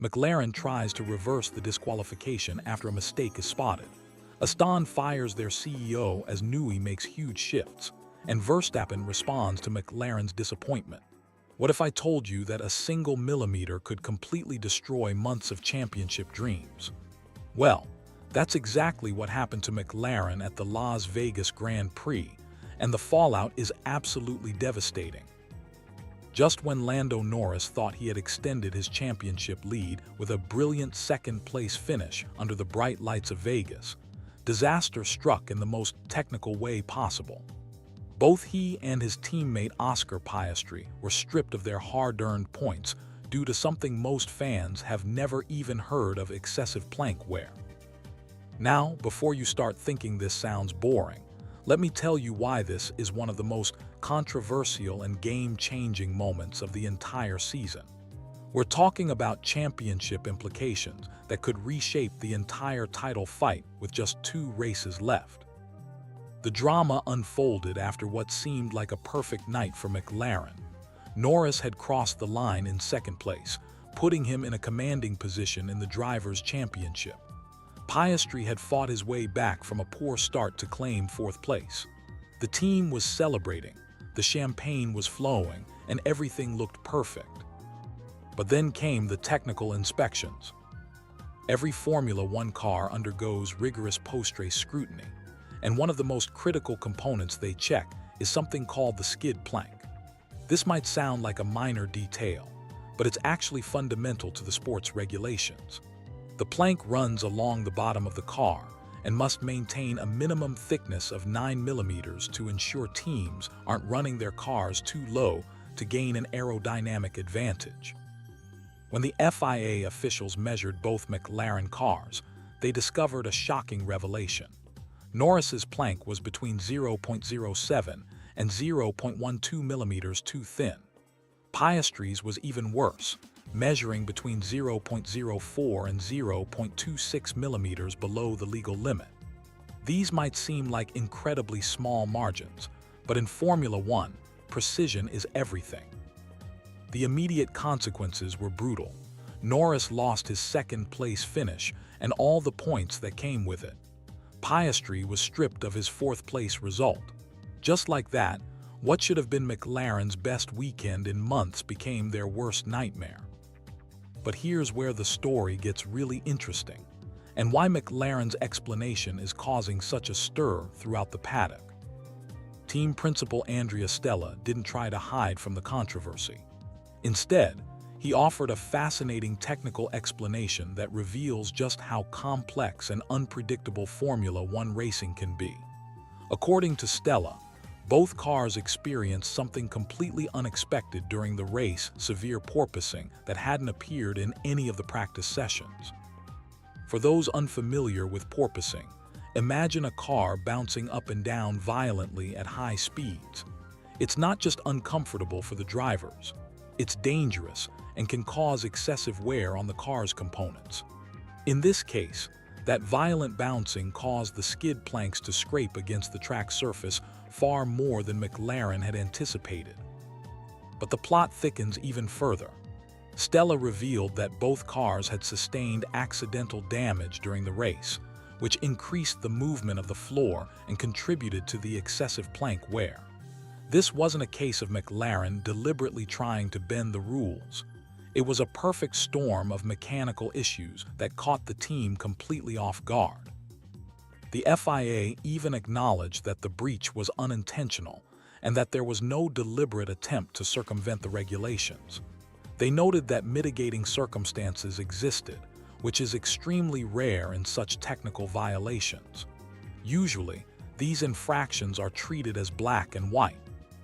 McLaren tries to reverse the disqualification after a mistake is spotted. Aston fires their CEO as Newey makes huge shifts, and Verstappen responds to McLaren's disappointment. What if I told you that a single millimeter could completely destroy months of championship dreams? Well, that's exactly what happened to McLaren at the Las Vegas Grand Prix, and the fallout is absolutely devastating. Just when Lando Norris thought he had extended his championship lead with a brilliant second-place finish under the bright lights of Vegas, disaster struck in the most technical way possible. Both he and his teammate Oscar Piastri were stripped of their hard-earned points due to something most fans have never even heard of: excessive plank wear. Now, before you start thinking this sounds boring, let me tell you why this is one of the most controversial and game-changing moments of the entire season. We're talking about championship implications that could reshape the entire title fight with just 2 races left. The drama unfolded after what seemed like a perfect night for McLaren. Norris had crossed the line in second place, putting him in a commanding position in the Drivers' Championship. Piastri had fought his way back from a poor start to claim 4th place. The team was celebrating, the champagne was flowing, and everything looked perfect. But then came the technical inspections. Every Formula One car undergoes rigorous post-race scrutiny, and one of the most critical components they check is something called the skid plank. This might sound like a minor detail, but it's actually fundamental to the sport's regulations. The plank runs along the bottom of the car and must maintain a minimum thickness of 9 millimeters to ensure teams aren't running their cars too low to gain an aerodynamic advantage. When the FIA officials measured both McLaren cars, they discovered a shocking revelation. Norris's plank was between 0.07 and 0.12 millimeters too thin. Piastri's was even worse, measuring between 0.04 and 0.26 millimeters below the legal limit. These might seem like incredibly small margins, but in Formula One, precision is everything. The immediate consequences were brutal. Norris lost his second-place finish and all the points that came with it. Piastri was stripped of his 4th-place result. Just like that, what should have been McLaren's best weekend in months became their worst nightmare. But here's where the story gets really interesting, and why McLaren's explanation is causing such a stir throughout the paddock. Team principal Andrea Stella didn't try to hide from the controversy. Instead, he offered a fascinating technical explanation that reveals just how complex and unpredictable Formula One racing can be. According to Stella, both cars experienced something completely unexpected during the race: severe porpoising that hadn't appeared in any of the practice sessions. For those unfamiliar with porpoising, imagine a car bouncing up and down violently at high speeds. It's not just uncomfortable for the drivers, it's dangerous and can cause excessive wear on the car's components. In this case, that violent bouncing caused the skid planks to scrape against the track surface far more than McLaren had anticipated. But the plot thickens even further. Stella revealed that both cars had sustained accidental damage during the race, which increased the movement of the floor and contributed to the excessive plank wear. This wasn't a case of McLaren deliberately trying to bend the rules. It was a perfect storm of mechanical issues that caught the team completely off guard. The FIA even acknowledged that the breach was unintentional and that there was no deliberate attempt to circumvent the regulations. They noted that mitigating circumstances existed, which is extremely rare in such technical violations. Usually, these infractions are treated as black and white.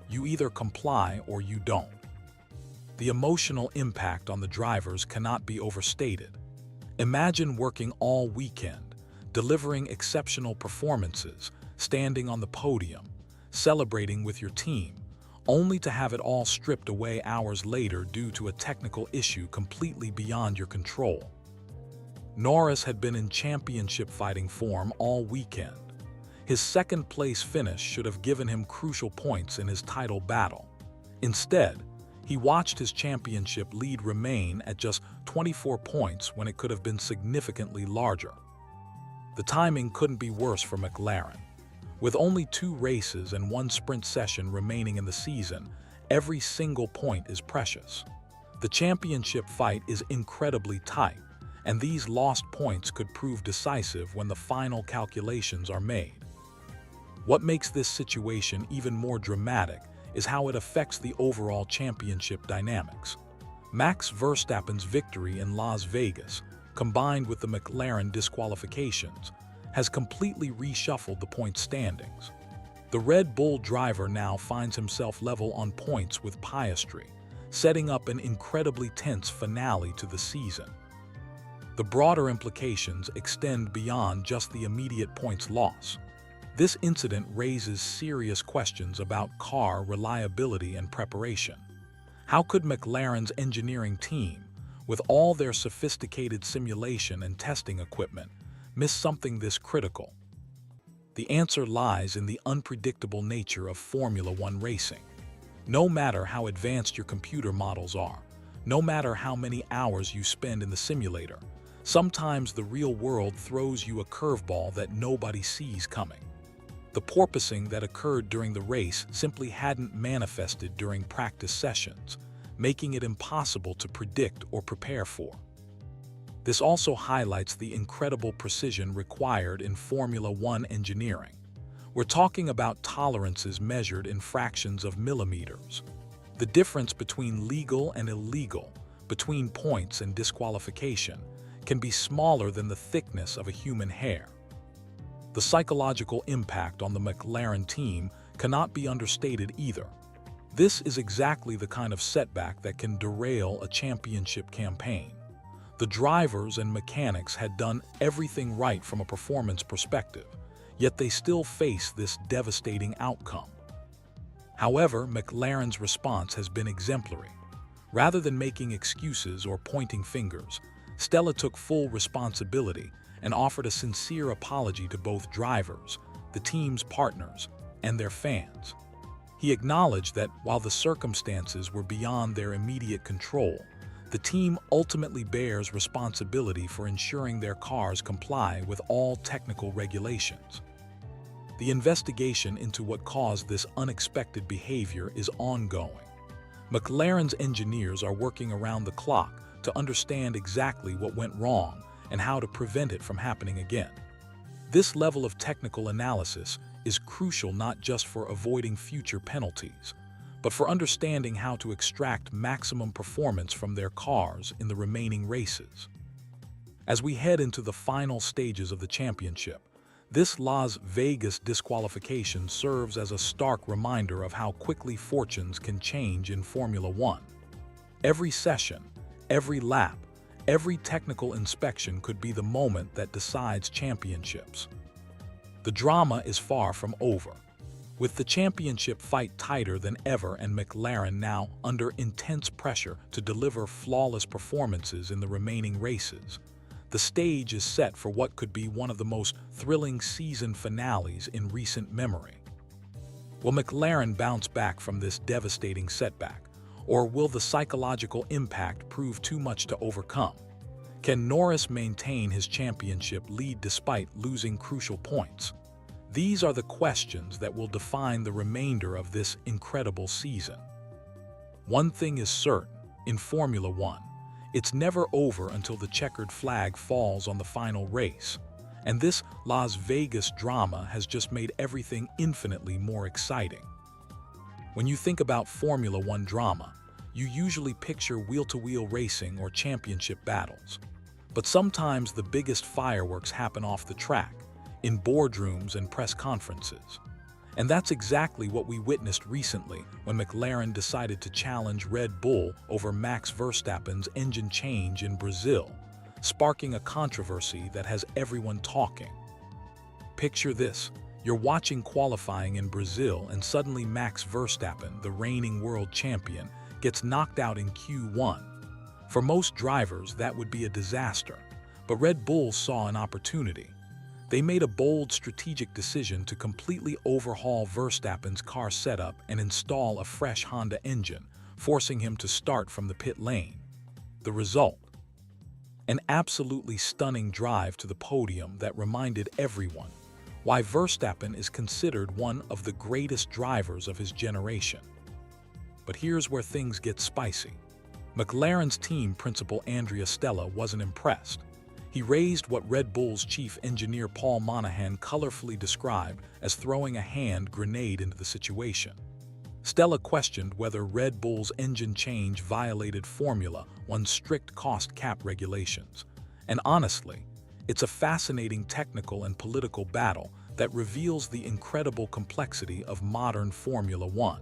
You either comply or you don't. The emotional impact on the drivers cannot be overstated. Imagine working all weekend, delivering exceptional performances, standing on the podium, celebrating with your team, only to have it all stripped away hours later due to a technical issue completely beyond your control. Norris had been in championship fighting form all weekend. His second-place finish should have given him crucial points in his title battle. Instead, He watched his championship lead remain at just 24 points when it could have been significantly larger. The timing couldn't be worse for McLaren. With only 2 races and 1 sprint session remaining in the season, every single point is precious. The championship fight is incredibly tight, and these lost points could prove decisive when the final calculations are made. What makes this situation even more dramatic is how it affects the overall championship dynamics. Max Verstappen's victory in Las Vegas, combined with the McLaren disqualifications, has completely reshuffled the point standings. The Red Bull driver now finds himself level on points with Piastri, setting up an incredibly tense finale to the season. The broader implications extend beyond just the immediate points loss. This incident raises serious questions about car reliability and preparation. How could McLaren's engineering team, with all their sophisticated simulation and testing equipment, miss something this critical? The answer lies in the unpredictable nature of Formula One racing. No matter how advanced your computer models are, no matter how many hours you spend in the simulator, sometimes the real world throws you a curveball that nobody sees coming. The porpoising that occurred during the race simply hadn't manifested during practice sessions, making it impossible to predict or prepare for. This also highlights the incredible precision required in Formula One engineering. We're talking about tolerances measured in fractions of millimeters. The difference between legal and illegal, between points and disqualification, can be smaller than the thickness of a human hair. The psychological impact on the McLaren team cannot be understated either. This is exactly the kind of setback that can derail a championship campaign. The drivers and mechanics had done everything right from a performance perspective, yet they still face this devastating outcome. However, McLaren's response has been exemplary. Rather than making excuses or pointing fingers, Stella took full responsibility and offered a sincere apology to both drivers, the team's partners, and their fans. He acknowledged that while the circumstances were beyond their immediate control, the team ultimately bears responsibility for ensuring their cars comply with all technical regulations. The investigation into what caused this unexpected behavior is ongoing. McLaren's engineers are working around the clock to understand exactly what went wrong and how to prevent it from happening again. This level of technical analysis is crucial not just for avoiding future penalties, but for understanding how to extract maximum performance from their cars in the remaining races. As we head into the final stages of the championship, this Las Vegas disqualification serves as a stark reminder of how quickly fortunes can change in Formula One. Every session, every lap, every technical inspection could be the moment that decides championships. The drama is far from over. With the championship fight tighter than ever and McLaren now under intense pressure to deliver flawless performances in the remaining races, the stage is set for what could be one of the most thrilling season finales in recent memory. Will McLaren bounce back from this devastating setback, or will the psychological impact prove too much to overcome? Can Norris maintain his championship lead despite losing crucial points? These are the questions that will define the remainder of this incredible season. One thing is certain, in Formula One, it's never over until the checkered flag falls on the final race, and this Las Vegas drama has just made everything infinitely more exciting. When you think about Formula One drama, you usually picture wheel-to-wheel racing or championship battles. But sometimes the biggest fireworks happen off the track, in boardrooms and press conferences. And that's exactly what we witnessed recently when McLaren decided to challenge Red Bull over Max Verstappen's engine change in Brazil, sparking a controversy that has everyone talking. Picture this: you're watching qualifying in Brazil and suddenly Max Verstappen, the reigning world champion, gets knocked out in Q1. For most drivers, that would be a disaster, but Red Bull saw an opportunity. They made a bold strategic decision to completely overhaul Verstappen's car setup and install a fresh Honda engine, forcing him to start from the pit lane. The result? An absolutely stunning drive to the podium that reminded everyone why Verstappen is considered one of the greatest drivers of his generation. But here's where things get spicy. McLaren's team principal Andrea Stella wasn't impressed. He raised what Red Bull's chief engineer Paul Monahan colorfully described as throwing a hand grenade into the situation. Stella questioned whether Red Bull's engine change violated Formula One's strict cost cap regulations. And honestly, it's a fascinating technical and political battle that reveals the incredible complexity of modern Formula One.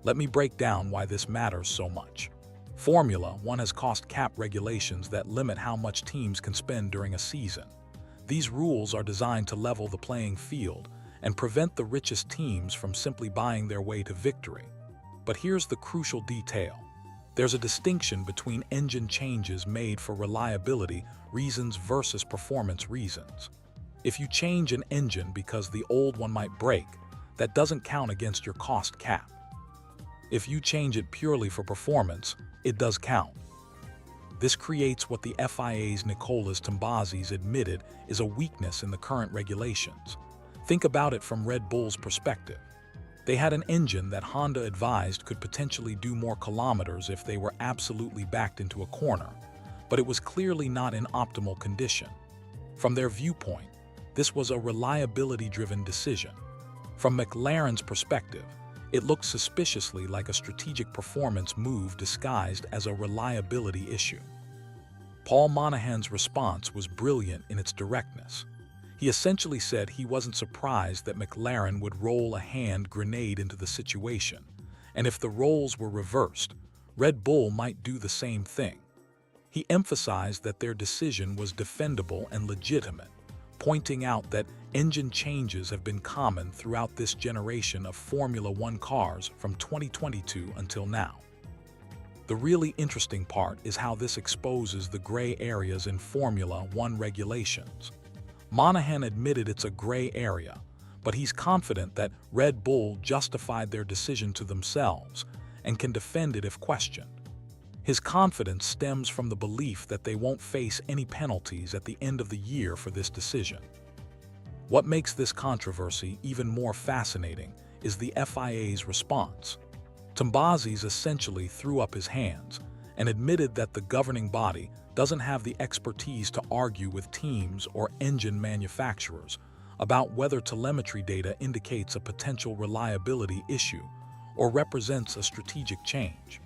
Let me break down why this matters so much. Formula One has cost cap regulations that limit how much teams can spend during a season. These rules are designed to level the playing field and prevent the richest teams from simply buying their way to victory. But here's the crucial detail. There's a distinction between engine changes made for reliability reasons versus performance reasons. If you change an engine because the old one might break, that doesn't count against your cost cap. If you change it purely for performance, it does count. This creates what the FIA's Nicolas Tombazis admitted is a weakness in the current regulations. Think about it from Red Bull's perspective. They had an engine that Honda advised could potentially do more kilometers if they were absolutely backed into a corner, but it was clearly not in optimal condition. From their viewpoint, this was a reliability-driven decision. From McLaren's perspective, it looked suspiciously like a strategic performance move disguised as a reliability issue. Paul Monahan's response was brilliant in its directness. He essentially said he wasn't surprised that McLaren would roll a hand grenade into the situation, and if the roles were reversed, Red Bull might do the same thing. He emphasized that their decision was defendable and legitimate, pointing out that engine changes have been common throughout this generation of Formula One cars from 2022 until now. The really interesting part is how this exposes the gray areas in Formula One regulations. Monahan admitted it's a gray area, but he's confident that Red Bull justified their decision to themselves and can defend it if questioned. His confidence stems from the belief that they won't face any penalties at the end of the year for this decision. What makes this controversy even more fascinating is the FIA's response. Tombazis essentially threw up his hands and admitted that the governing body doesn't have the expertise to argue with teams or engine manufacturers about whether telemetry data indicates a potential reliability issue or represents a strategic change.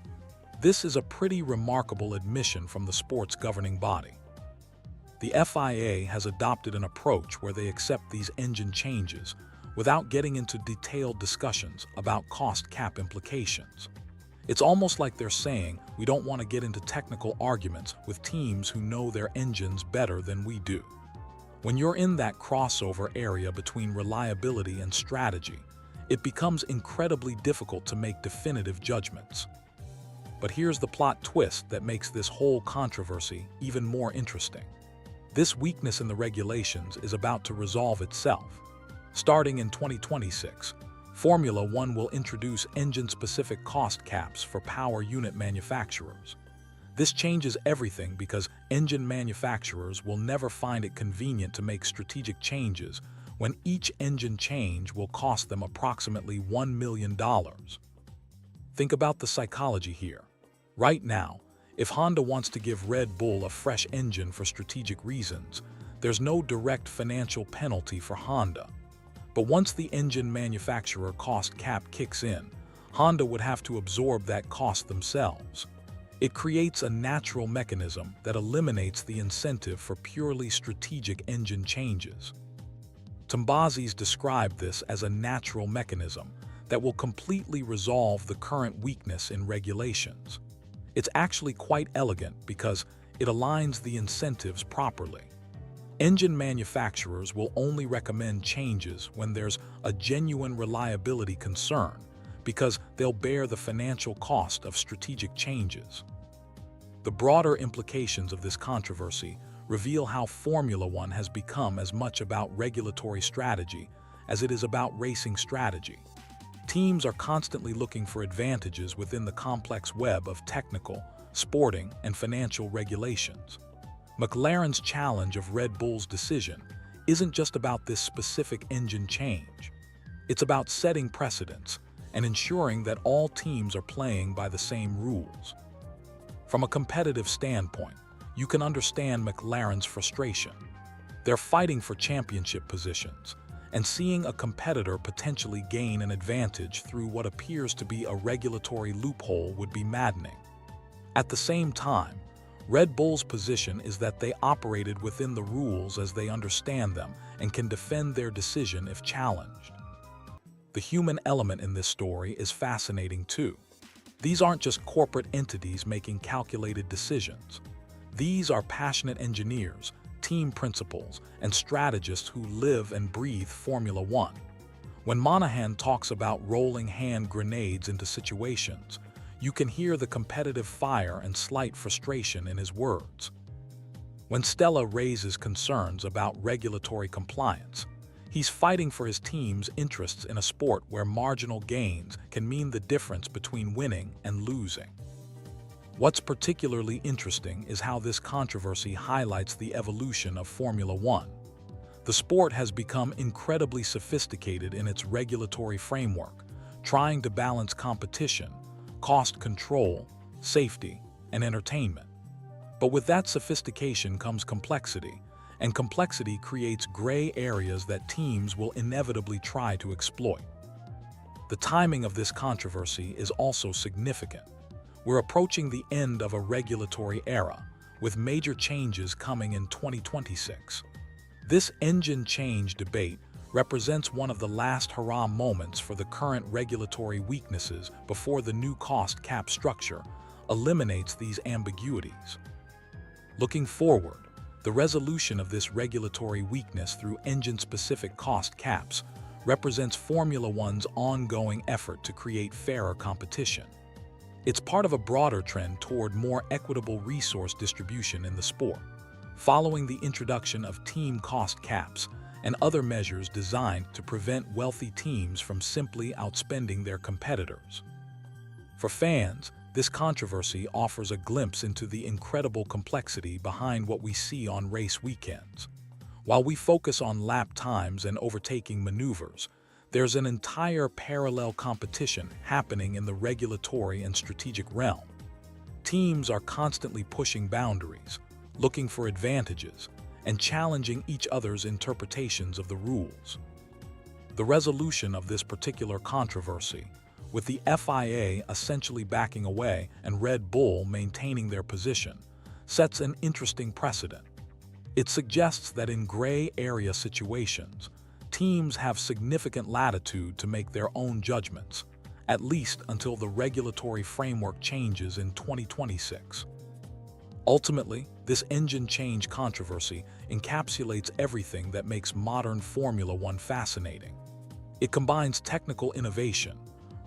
This is a pretty remarkable admission from the sport's governing body. The FIA has adopted an approach where they accept these engine changes without getting into detailed discussions about cost cap implications. It's almost like they're saying, we don't want to get into technical arguments with teams who know their engines better than we do. When you're in that crossover area between reliability and strategy, it becomes incredibly difficult to make definitive judgments. But here's the plot twist that makes this whole controversy even more interesting. This weakness in the regulations is about to resolve itself. Starting in 2026, Formula One will introduce engine-specific cost caps for power unit manufacturers. This changes everything because engine manufacturers will never find it convenient to make strategic changes when each engine change will cost them approximately $1 million. Think about the psychology here. Right now, if Honda wants to give Red Bull a fresh engine for strategic reasons, there's no direct financial penalty for Honda. But once the engine manufacturer cost cap kicks in, Honda would have to absorb that cost themselves. It creates a natural mechanism that eliminates the incentive for purely strategic engine changes. Tombazis described this as a natural mechanism that will completely resolve the current weakness in regulations. It's actually quite elegant because it aligns the incentives properly. Engine manufacturers will only recommend changes when there's a genuine reliability concern because they'll bear the financial cost of strategic changes. The broader implications of this controversy reveal how Formula One has become as much about regulatory strategy as it is about racing strategy. Teams are constantly looking for advantages within the complex web of technical, sporting, and financial regulations. McLaren's challenge of Red Bull's decision isn't just about this specific engine change. It's about setting precedents and ensuring that all teams are playing by the same rules. From a competitive standpoint, you can understand McLaren's frustration. They're fighting for championship positions, and seeing a competitor potentially gain an advantage through what appears to be a regulatory loophole would be maddening. At the same time, Red Bull's position is that they operated within the rules as they understand them and can defend their decision if challenged. The human element in this story is fascinating too. These aren't just corporate entities making calculated decisions. These are passionate engineers, team principals, and strategists who live and breathe Formula One. When Monahan talks about rolling hand grenades into situations, you can hear the competitive fire and slight frustration in his words. When Stella raises concerns about regulatory compliance, he's fighting for his team's interests in a sport where marginal gains can mean the difference between winning and losing. What's particularly interesting is how this controversy highlights the evolution of Formula One. The sport has become incredibly sophisticated in its regulatory framework, trying to balance competition, cost control, safety, and entertainment. But with that sophistication comes complexity, and complexity creates gray areas that teams will inevitably try to exploit. The timing of this controversy is also significant. We're approaching the end of a regulatory era, with major changes coming in 2026. This engine change debate represents one of the last hurrah moments for the current regulatory weaknesses before the new cost cap structure eliminates these ambiguities. Looking forward, the resolution of this regulatory weakness through engine-specific cost caps represents Formula One's ongoing effort to create fairer competition. It's part of a broader trend toward more equitable resource distribution in the sport, following the introduction of team cost caps and other measures designed to prevent wealthy teams from simply outspending their competitors. For fans, this controversy offers a glimpse into the incredible complexity behind what we see on race weekends. While we focus on lap times and overtaking maneuvers, there's an entire parallel competition happening in the regulatory and strategic realm. Teams are constantly pushing boundaries, looking for advantages, and challenging each other's interpretations of the rules. The resolution of this particular controversy, with the FIA essentially backing away and Red Bull maintaining their position, sets an interesting precedent. It suggests that in gray area situations, teams have significant latitude to make their own judgments, at least until the regulatory framework changes in 2026. Ultimately, this engine change controversy encapsulates everything that makes modern Formula One fascinating. It combines technical innovation,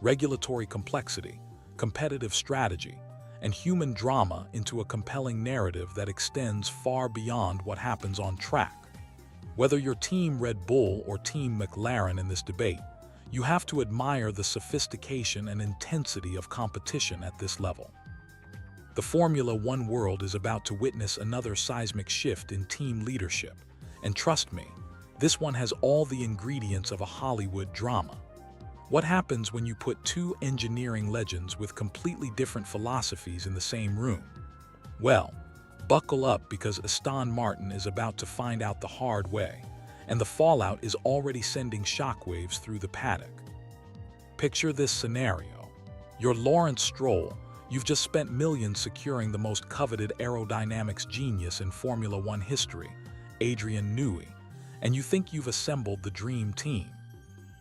regulatory complexity, competitive strategy, and human drama into a compelling narrative that extends far beyond what happens on track. Whether you're Team Red Bull or Team McLaren in this debate, you have to admire the sophistication and intensity of competition at this level. The Formula One world is about to witness another seismic shift in team leadership, and trust me, this one has all the ingredients of a Hollywood drama. What happens when you put two engineering legends with completely different philosophies in the same room? Well, buckle up because Aston Martin is about to find out the hard way, and the fallout is already sending shockwaves through the paddock. Picture this scenario. You're Lawrence Stroll. You've just spent millions securing the most coveted aerodynamics genius in Formula One history, Adrian Newey, and you think you've assembled the dream team.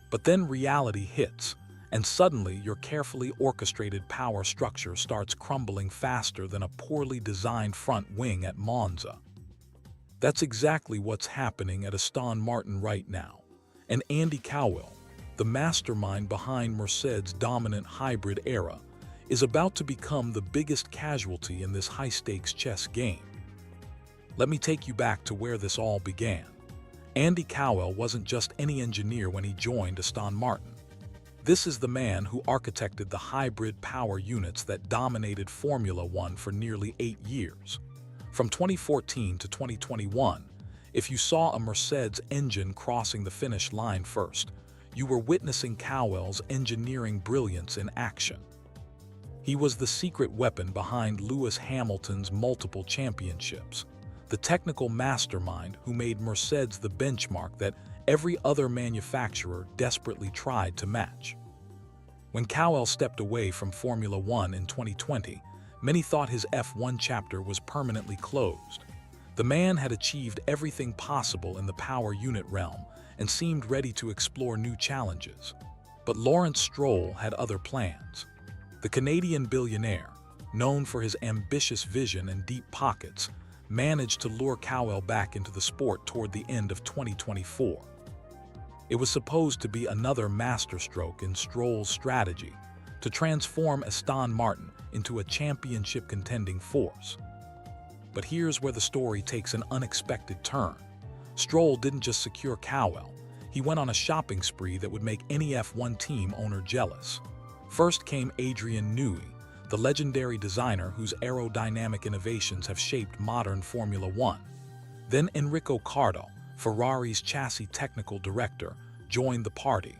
But then reality hits, and suddenly your carefully orchestrated power structure starts crumbling faster than a poorly designed front wing at Monza. That's exactly what's happening at Aston Martin right now, and Andy Cowell, the mastermind behind Mercedes' dominant hybrid era, is about to become the biggest casualty in this high-stakes chess game. Let me take you back to where this all began. Andy Cowell wasn't just any engineer when he joined Aston Martin. This is the man who architected the hybrid power units that dominated Formula One for nearly 8 years. From 2014 to 2021, if you saw a Mercedes engine crossing the finish line first, you were witnessing Cowell's engineering brilliance in action. He was the secret weapon behind Lewis Hamilton's multiple championships, the technical mastermind who made Mercedes the benchmark that every other manufacturer desperately tried to match. When Cowell stepped away from Formula One in 2020, many thought his F1 chapter was permanently closed. The man had achieved everything possible in the power unit realm and seemed ready to explore new challenges. But Lawrence Stroll had other plans. The Canadian billionaire, known for his ambitious vision and deep pockets, managed to lure Cowell back into the sport toward the end of 2024. It was supposed to be another masterstroke in Stroll's strategy to transform Aston Martin into a championship-contending force. But here's where the story takes an unexpected turn. Stroll didn't just secure Cowell, he went on a shopping spree that would make any F1 team owner jealous. First came Adrian Newey, the legendary designer whose aerodynamic innovations have shaped modern Formula One. Then Enrico Cardo, Ferrari's chassis technical director, joined the party.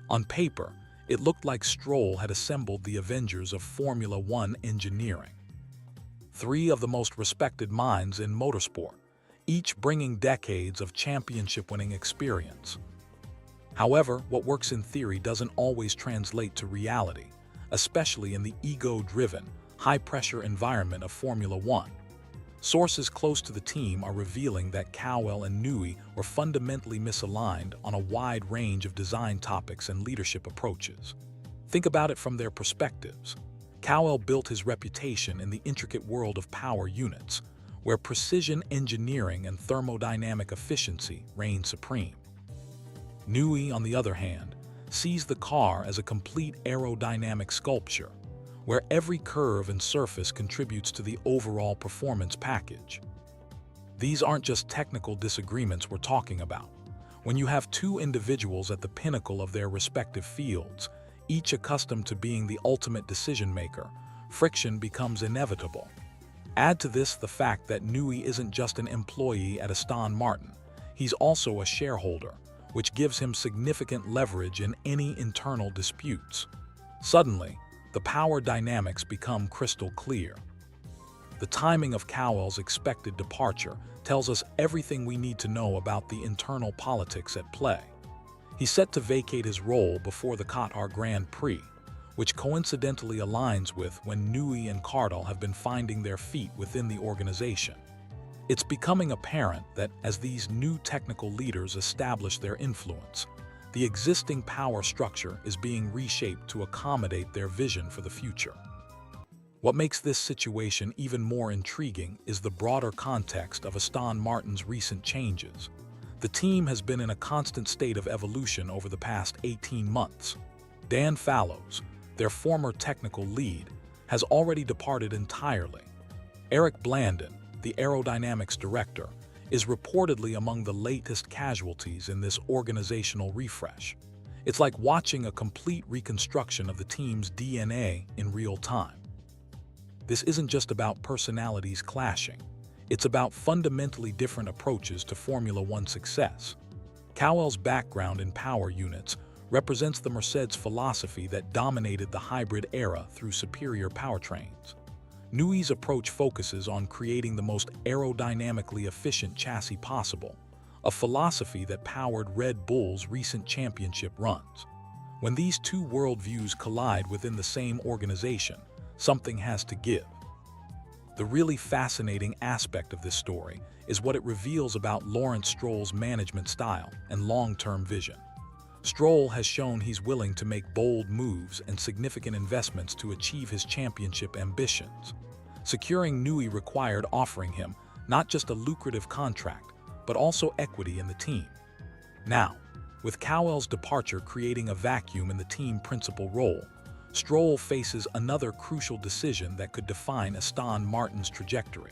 On paper, it looked like Stroll had assembled the Avengers of Formula One engineering. Three of the most respected minds in motorsport, each bringing decades of championship-winning experience. However, what works in theory doesn't always translate to reality, especially in the ego-driven, high-pressure environment of Formula One. Sources close to the team are revealing that Cowell and Newey were fundamentally misaligned on a wide range of design topics and leadership approaches. Think about it from their perspectives. Cowell built his reputation in the intricate world of power units, where precision engineering and thermodynamic efficiency reign supreme. Newey, on the other hand, sees the car as a complete aerodynamic sculpture, where every curve and surface contributes to the overall performance package. These aren't just technical disagreements we're talking about. When you have two individuals at the pinnacle of their respective fields, each accustomed to being the ultimate decision-maker, friction becomes inevitable. Add to this the fact that Newey isn't just an employee at Aston Martin, he's also a shareholder, which gives him significant leverage in any internal disputes. Suddenly, the power dynamics become crystal clear. The timing of Cowell's expected departure tells us everything we need to know about the internal politics at play. He's set to vacate his role before the Qatar Grand Prix, which coincidentally aligns with when Newey and Cardo have been finding their feet within the organization. It's becoming apparent that as these new technical leaders establish their influence, the existing power structure is being reshaped to accommodate their vision for the future. What makes this situation even more intriguing is the broader context of Aston Martin's recent changes. The team has been in a constant state of evolution over the past 18 months. Dan Fallows, their former technical lead, has already departed entirely. Eric Blandon, the aerodynamics director, is reportedly among the latest casualties in this organizational refresh. It's like watching a complete reconstruction of the team's DNA in real time. This isn't just about personalities clashing. It's about fundamentally different approaches to Formula One success. Cowell's background in power units represents the Mercedes philosophy that dominated the hybrid era through superior powertrains. Newey's approach focuses on creating the most aerodynamically efficient chassis possible, a philosophy that powered Red Bull's recent championship runs. When these two worldviews collide within the same organization, something has to give. The really fascinating aspect of this story is what it reveals about Lawrence Stroll's management style and long-term vision. Stroll has shown he's willing to make bold moves and significant investments to achieve his championship ambitions. Securing Newey required offering him not just a lucrative contract, but also equity in the team. Now, with Cowell's departure creating a vacuum in the team principal role, Stroll faces another crucial decision that could define Aston Martin's trajectory.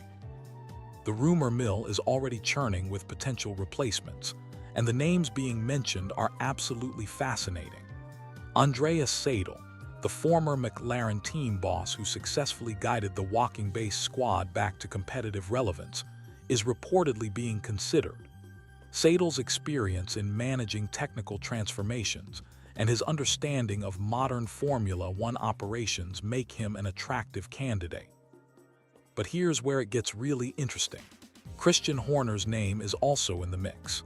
The rumor mill is already churning with potential replacements, and the names being mentioned are absolutely fascinating. Andreas Seidl, the former McLaren team boss who successfully guided the walking-based squad back to competitive relevance, is reportedly being considered. Seidl's experience in managing technical transformations and his understanding of modern Formula One operations make him an attractive candidate. But here's where it gets really interesting. Christian Horner's name is also in the mix.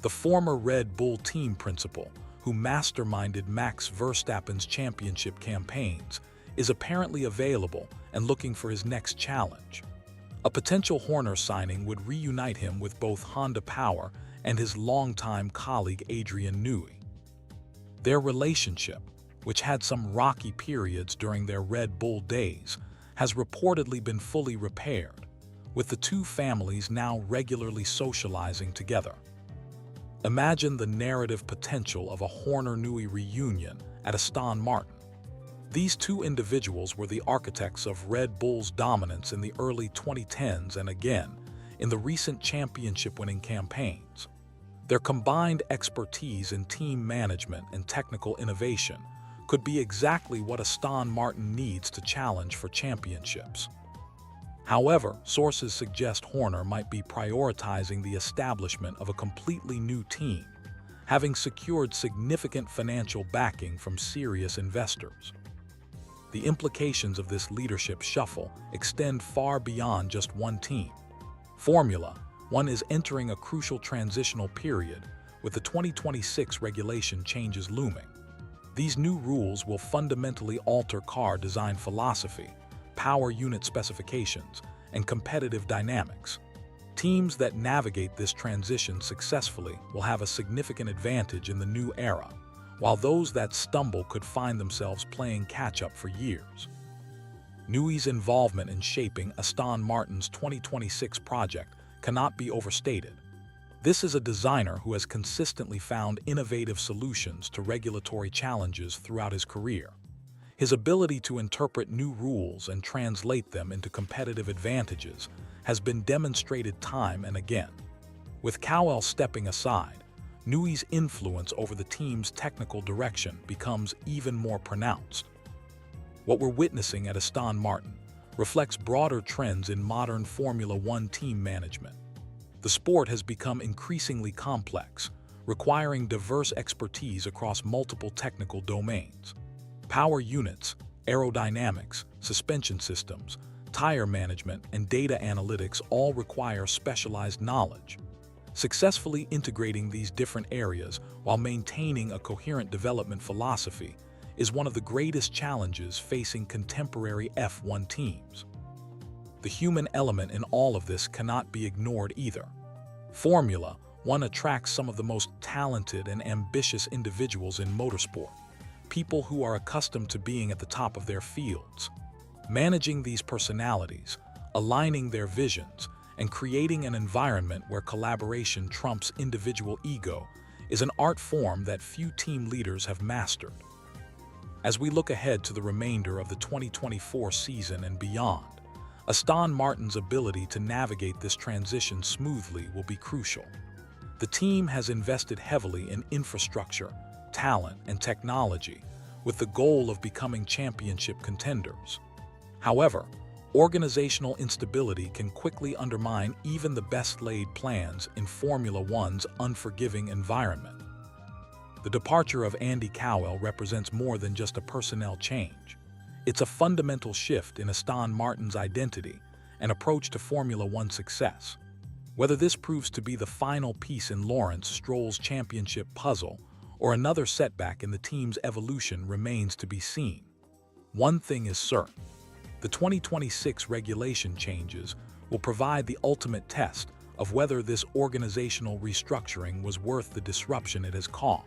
The former Red Bull team principal, who masterminded Max Verstappen's championship campaigns, is apparently available and looking for his next challenge. A potential Horner signing would reunite him with both Honda Power and his longtime colleague Adrian Newey. Their relationship, which had some rocky periods during their Red Bull days, has reportedly been fully repaired, with the two families now regularly socializing together. Imagine the narrative potential of a Horner-Newey reunion at Aston Martin. These two individuals were the architects of Red Bull's dominance in the early 2010s and again in the recent championship-winning campaigns. Their combined expertise in team management and technical innovation could be exactly what Aston Martin needs to challenge for championships. However, sources suggest Horner might be prioritizing the establishment of a completely new team, having secured significant financial backing from serious investors. The implications of this leadership shuffle extend far beyond just one team. Formula One is entering a crucial transitional period, with the 2026 regulation changes looming. These new rules will fundamentally alter car design philosophy, power unit specifications, and competitive dynamics. Teams that navigate this transition successfully will have a significant advantage in the new era, while those that stumble could find themselves playing catch-up for years. Newey's involvement in shaping Aston Martin's 2026 project cannot be overstated. This is a designer who has consistently found innovative solutions to regulatory challenges throughout his career. His ability to interpret new rules and translate them into competitive advantages has been demonstrated time and again. With Cowell stepping aside, Newey's influence over the team's technical direction becomes even more pronounced. What we're witnessing at Aston Martin reflects broader trends in modern Formula One team management. The sport has become increasingly complex, requiring diverse expertise across multiple technical domains. Power units, aerodynamics, suspension systems, tire management, and data analytics all require specialized knowledge. Successfully integrating these different areas while maintaining a coherent development philosophy is one of the greatest challenges facing contemporary F1 teams. The human element in all of this cannot be ignored either. Formula One attracts some of the most talented and ambitious individuals in motorsport, people who are accustomed to being at the top of their fields. Managing these personalities, aligning their visions, and creating an environment where collaboration trumps individual ego is an art form that few team leaders have mastered. As we look ahead to the remainder of the 2024 season and beyond, Aston Martin's ability to navigate this transition smoothly will be crucial. The team has invested heavily in infrastructure, talent, and technology, with the goal of becoming championship contenders. However, organizational instability can quickly undermine even the best-laid plans in Formula One's unforgiving environment. The departure of Andy Cowell represents more than just a personnel change. It's a fundamental shift in Aston Martin's identity and approach to Formula One success. Whether this proves to be the final piece in Lawrence Stroll's championship puzzle or another setback in the team's evolution remains to be seen. One thing is certain: the 2026 regulation changes will provide the ultimate test of whether this organizational restructuring was worth the disruption it has caused.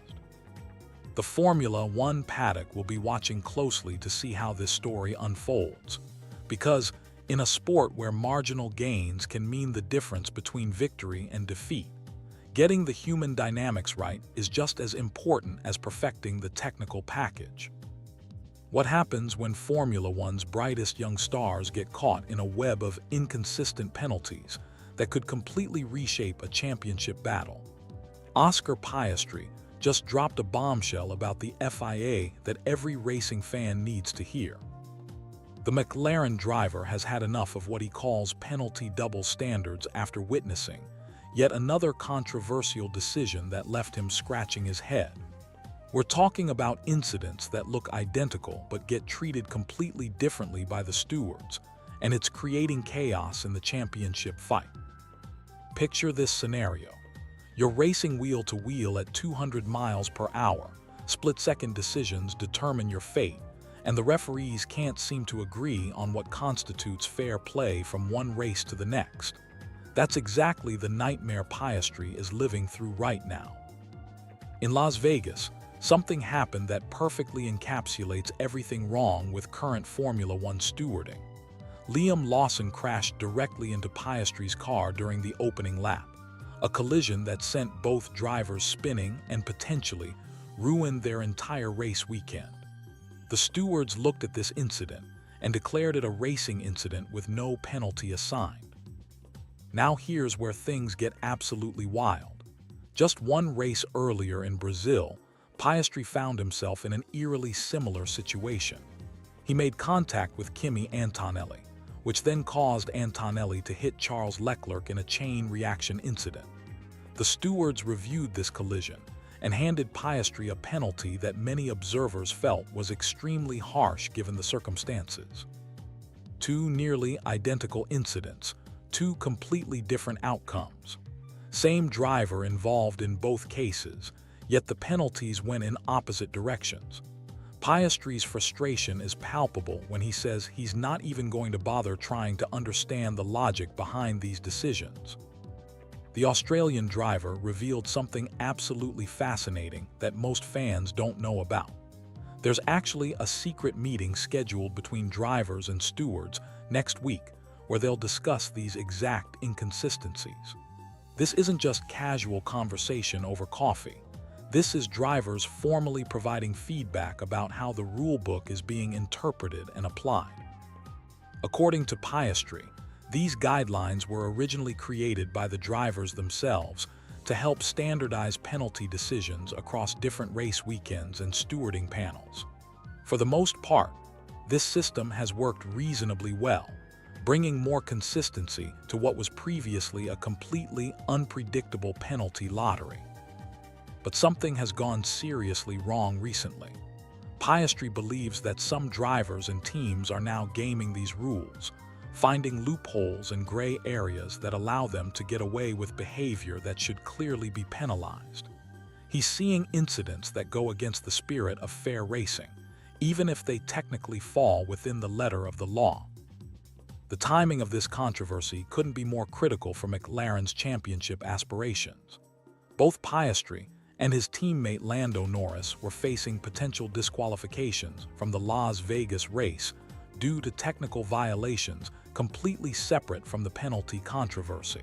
The Formula One paddock will be watching closely to see how this story unfolds, because in a sport where marginal gains can mean the difference between victory and defeat, getting the human dynamics right is just as important as perfecting the technical package. What happens when Formula One's brightest young stars get caught in a web of inconsistent penalties that could completely reshape a championship battle? Oscar Piastri, just dropped a bombshell about the FIA that every racing fan needs to hear. The McLaren driver has had enough of what he calls penalty double standards after witnessing yet another controversial decision that left him scratching his head. We're talking about incidents that look identical but get treated completely differently by the stewards, and it's creating chaos in the championship fight. Picture this scenario. You're racing wheel to wheel at 200 miles per hour. Split-second decisions determine your fate, and the referees can't seem to agree on what constitutes fair play from one race to the next. That's exactly the nightmare Piastri is living through right now. In Las Vegas, something happened that perfectly encapsulates everything wrong with current Formula One stewarding. Liam Lawson crashed directly into Piastri's car during the opening lap, a collision that sent both drivers spinning and potentially ruined their entire race weekend. The stewards looked at this incident and declared it a racing incident with no penalty assigned. Now here's where things get absolutely wild. Just one race earlier in Brazil, Piastri found himself in an eerily similar situation. He made contact with Kimi Antonelli, which then caused Antonelli to hit Charles Leclerc in a chain reaction incident. The stewards reviewed this collision and handed Piastri a penalty that many observers felt was extremely harsh given the circumstances. Two nearly identical incidents, two completely different outcomes. Same driver involved in both cases, yet the penalties went in opposite directions. Piastri's frustration is palpable when he says he's not even going to bother trying to understand the logic behind these decisions. The Australian driver revealed something absolutely fascinating that most fans don't know about. There's actually a secret meeting scheduled between drivers and stewards next week where they'll discuss these exact inconsistencies. This isn't just casual conversation over coffee. This is drivers formally providing feedback about how the rulebook is being interpreted and applied. According to Piastri, these guidelines were originally created by the drivers themselves to help standardize penalty decisions across different race weekends and stewarding panels. For the most part, this system has worked reasonably well, bringing more consistency to what was previously a completely unpredictable penalty lottery. But something has gone seriously wrong recently. Piastri believes that some drivers and teams are now gaming these rules, finding loopholes and gray areas that allow them to get away with behavior that should clearly be penalized. He's seeing incidents that go against the spirit of fair racing, even if they technically fall within the letter of the law. The timing of this controversy couldn't be more critical for McLaren's championship aspirations. Both Piastri and his teammate Lando Norris were facing potential disqualifications from the Las Vegas race due to technical violations completely separate from the penalty controversy.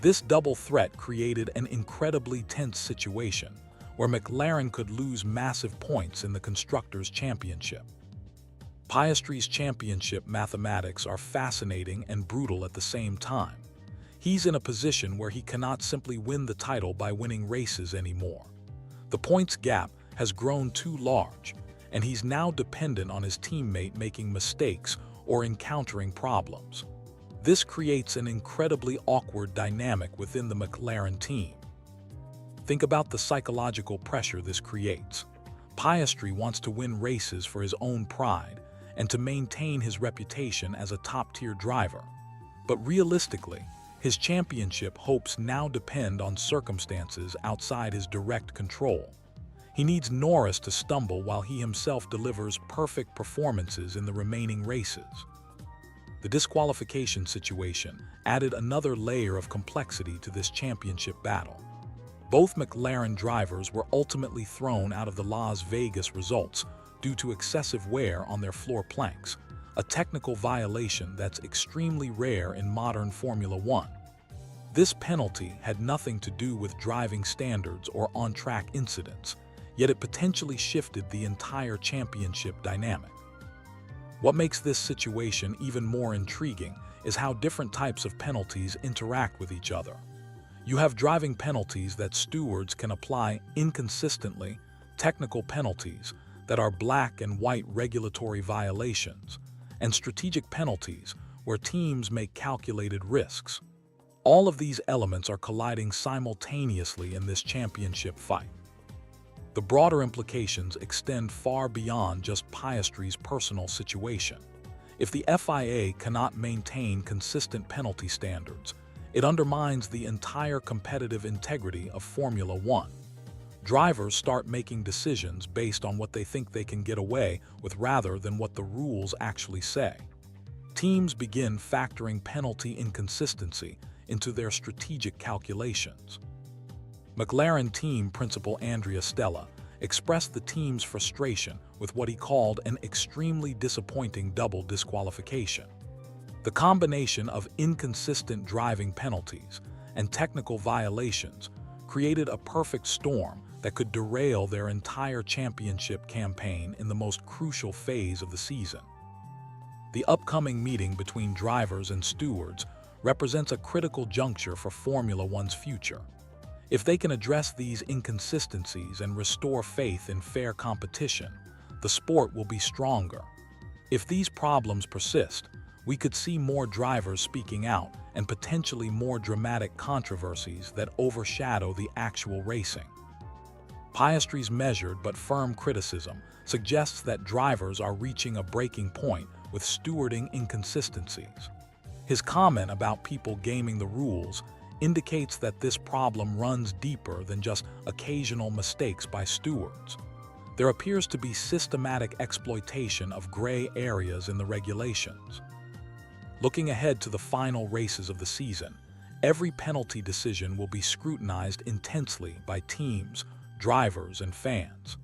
This double threat created an incredibly tense situation where McLaren could lose massive points in the Constructors' Championship. Piastri's championship mathematics are fascinating and brutal at the same time. He's in a position where he cannot simply win the title by winning races anymore. The points gap has grown too large, and he's now dependent on his teammate making mistakes or encountering problems. This creates an incredibly awkward dynamic within the McLaren team. Think about the psychological pressure this creates. Piastri wants to win races for his own pride and to maintain his reputation as a top-tier driver. But realistically, his championship hopes now depend on circumstances outside his direct control. He needs Norris to stumble while he himself delivers perfect performances in the remaining races. The disqualification situation added another layer of complexity to this championship battle. Both McLaren drivers were ultimately thrown out of the Las Vegas results due to excessive wear on their floor planks, a technical violation that's extremely rare in modern Formula One. This penalty had nothing to do with driving standards or on-track incidents, yet it potentially shifted the entire championship dynamic. What makes this situation even more intriguing is how different types of penalties interact with each other. You have driving penalties that stewards can apply inconsistently, technical penalties that are black and white regulatory violations, and strategic penalties where teams make calculated risks. All of these elements are colliding simultaneously in this championship fight. The broader implications extend far beyond just Piastri's personal situation. If the FIA cannot maintain consistent penalty standards, it undermines the entire competitive integrity of Formula One. Drivers start making decisions based on what they think they can get away with rather than what the rules actually say. Teams begin factoring penalty inconsistency into their strategic calculations. McLaren team principal Andrea Stella expressed the team's frustration with what he called an extremely disappointing double disqualification. The combination of inconsistent driving penalties and technical violations created a perfect storm that could derail their entire championship campaign in the most crucial phase of the season. The upcoming meeting between drivers and stewards represents a critical juncture for Formula One's future. If they can address these inconsistencies and restore faith in fair competition, the sport will be stronger. If these problems persist, we could see more drivers speaking out and potentially more dramatic controversies that overshadow the actual racing. Piastri's measured but firm criticism suggests that drivers are reaching a breaking point with stewarding inconsistencies. His comment about people gaming the rules indicates that this problem runs deeper than just occasional mistakes by stewards. There appears to be systematic exploitation of gray areas in the regulations. Looking ahead to the final races of the season, every penalty decision will be scrutinized intensely by teams, drivers, and fans.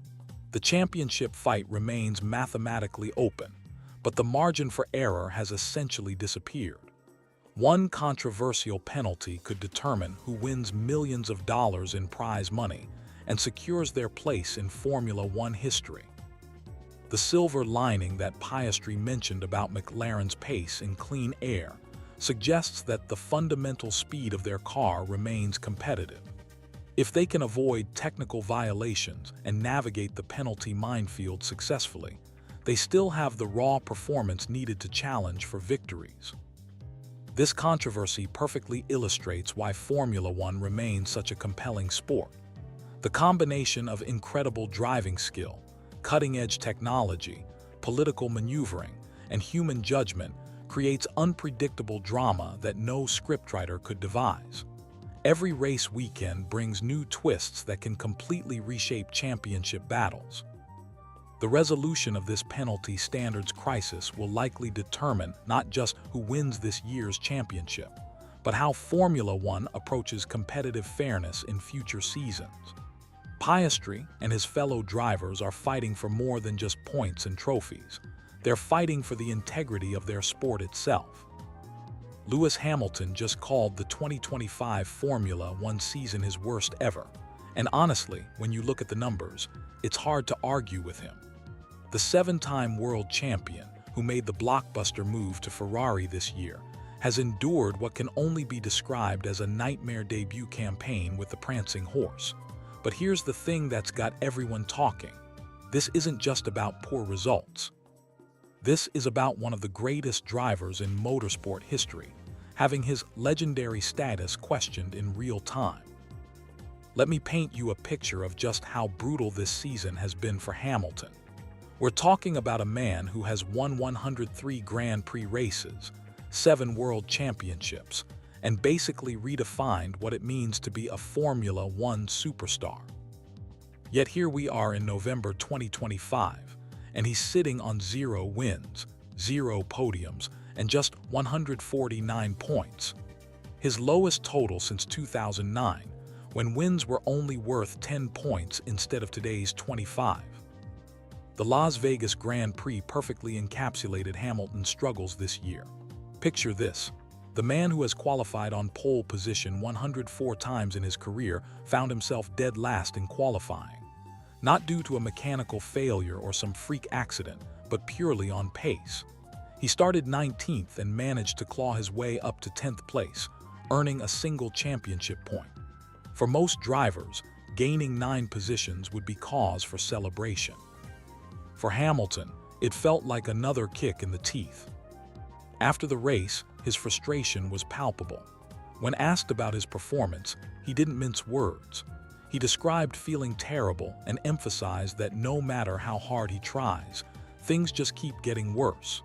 The championship fight remains mathematically open, but the margin for error has essentially disappeared. One controversial penalty could determine who wins millions of dollars in prize money and secures their place in Formula One history. The silver lining that Piastri mentioned about McLaren's pace in clean air suggests that the fundamental speed of their car remains competitive. If they can avoid technical violations and navigate the penalty minefield successfully, they still have the raw performance needed to challenge for victories. This controversy perfectly illustrates why Formula One remains such a compelling sport. The combination of incredible driving skill, cutting-edge technology, political maneuvering, and human judgment creates unpredictable drama that no scriptwriter could devise. Every race weekend brings new twists that can completely reshape championship battles. The resolution of this penalty standards crisis will likely determine not just who wins this year's championship, but how Formula One approaches competitive fairness in future seasons. Piastri and his fellow drivers are fighting for more than just points and trophies. They're fighting for the integrity of their sport itself. Lewis Hamilton just called the 2025 Formula One season his worst ever. And honestly, when you look at the numbers, it's hard to argue with him. The seven-time world champion, who made the blockbuster move to Ferrari this year, has endured what can only be described as a nightmare debut campaign with the prancing horse. But here's the thing that's got everyone talking. This isn't just about poor results. This is about one of the greatest drivers in motorsport history, having his legendary status questioned in real time. Let me paint you a picture of just how brutal this season has been for Hamilton. We're talking about a man who has won 103 Grand Prix races, 7 world championships, and basically redefined what it means to be a Formula One superstar. Yet here we are in November 2025, and he's sitting on 0 wins, 0 podiums, and just 149 points. His lowest total since 2009, when wins were only worth 10 points instead of today's 25. The Las Vegas Grand Prix perfectly encapsulated Hamilton's struggles this year. Picture this. The man who has qualified on pole position 104 times in his career found himself dead last in qualifying. Not due to a mechanical failure or some freak accident, but purely on pace. He started 19th and managed to claw his way up to 10th place, earning a single championship point. For most drivers, gaining 9 positions would be cause for celebration. For Hamilton, it felt like another kick in the teeth. After the race, his frustration was palpable. When asked about his performance, he didn't mince words. He described feeling terrible and emphasized that no matter how hard he tries, things just keep getting worse.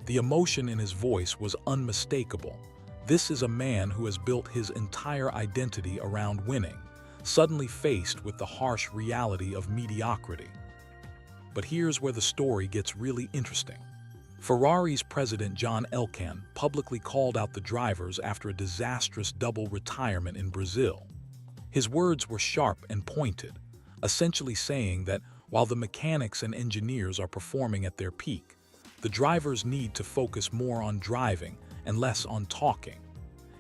The emotion in his voice was unmistakable. This is a man who has built his entire identity around winning, suddenly faced with the harsh reality of mediocrity. But here's where the story gets really interesting. Ferrari's president John Elkann publicly called out the drivers after a disastrous double retirement in Brazil. His words were sharp and pointed, essentially saying that while the mechanics and engineers are performing at their peak, the drivers need to focus more on driving and less on talking.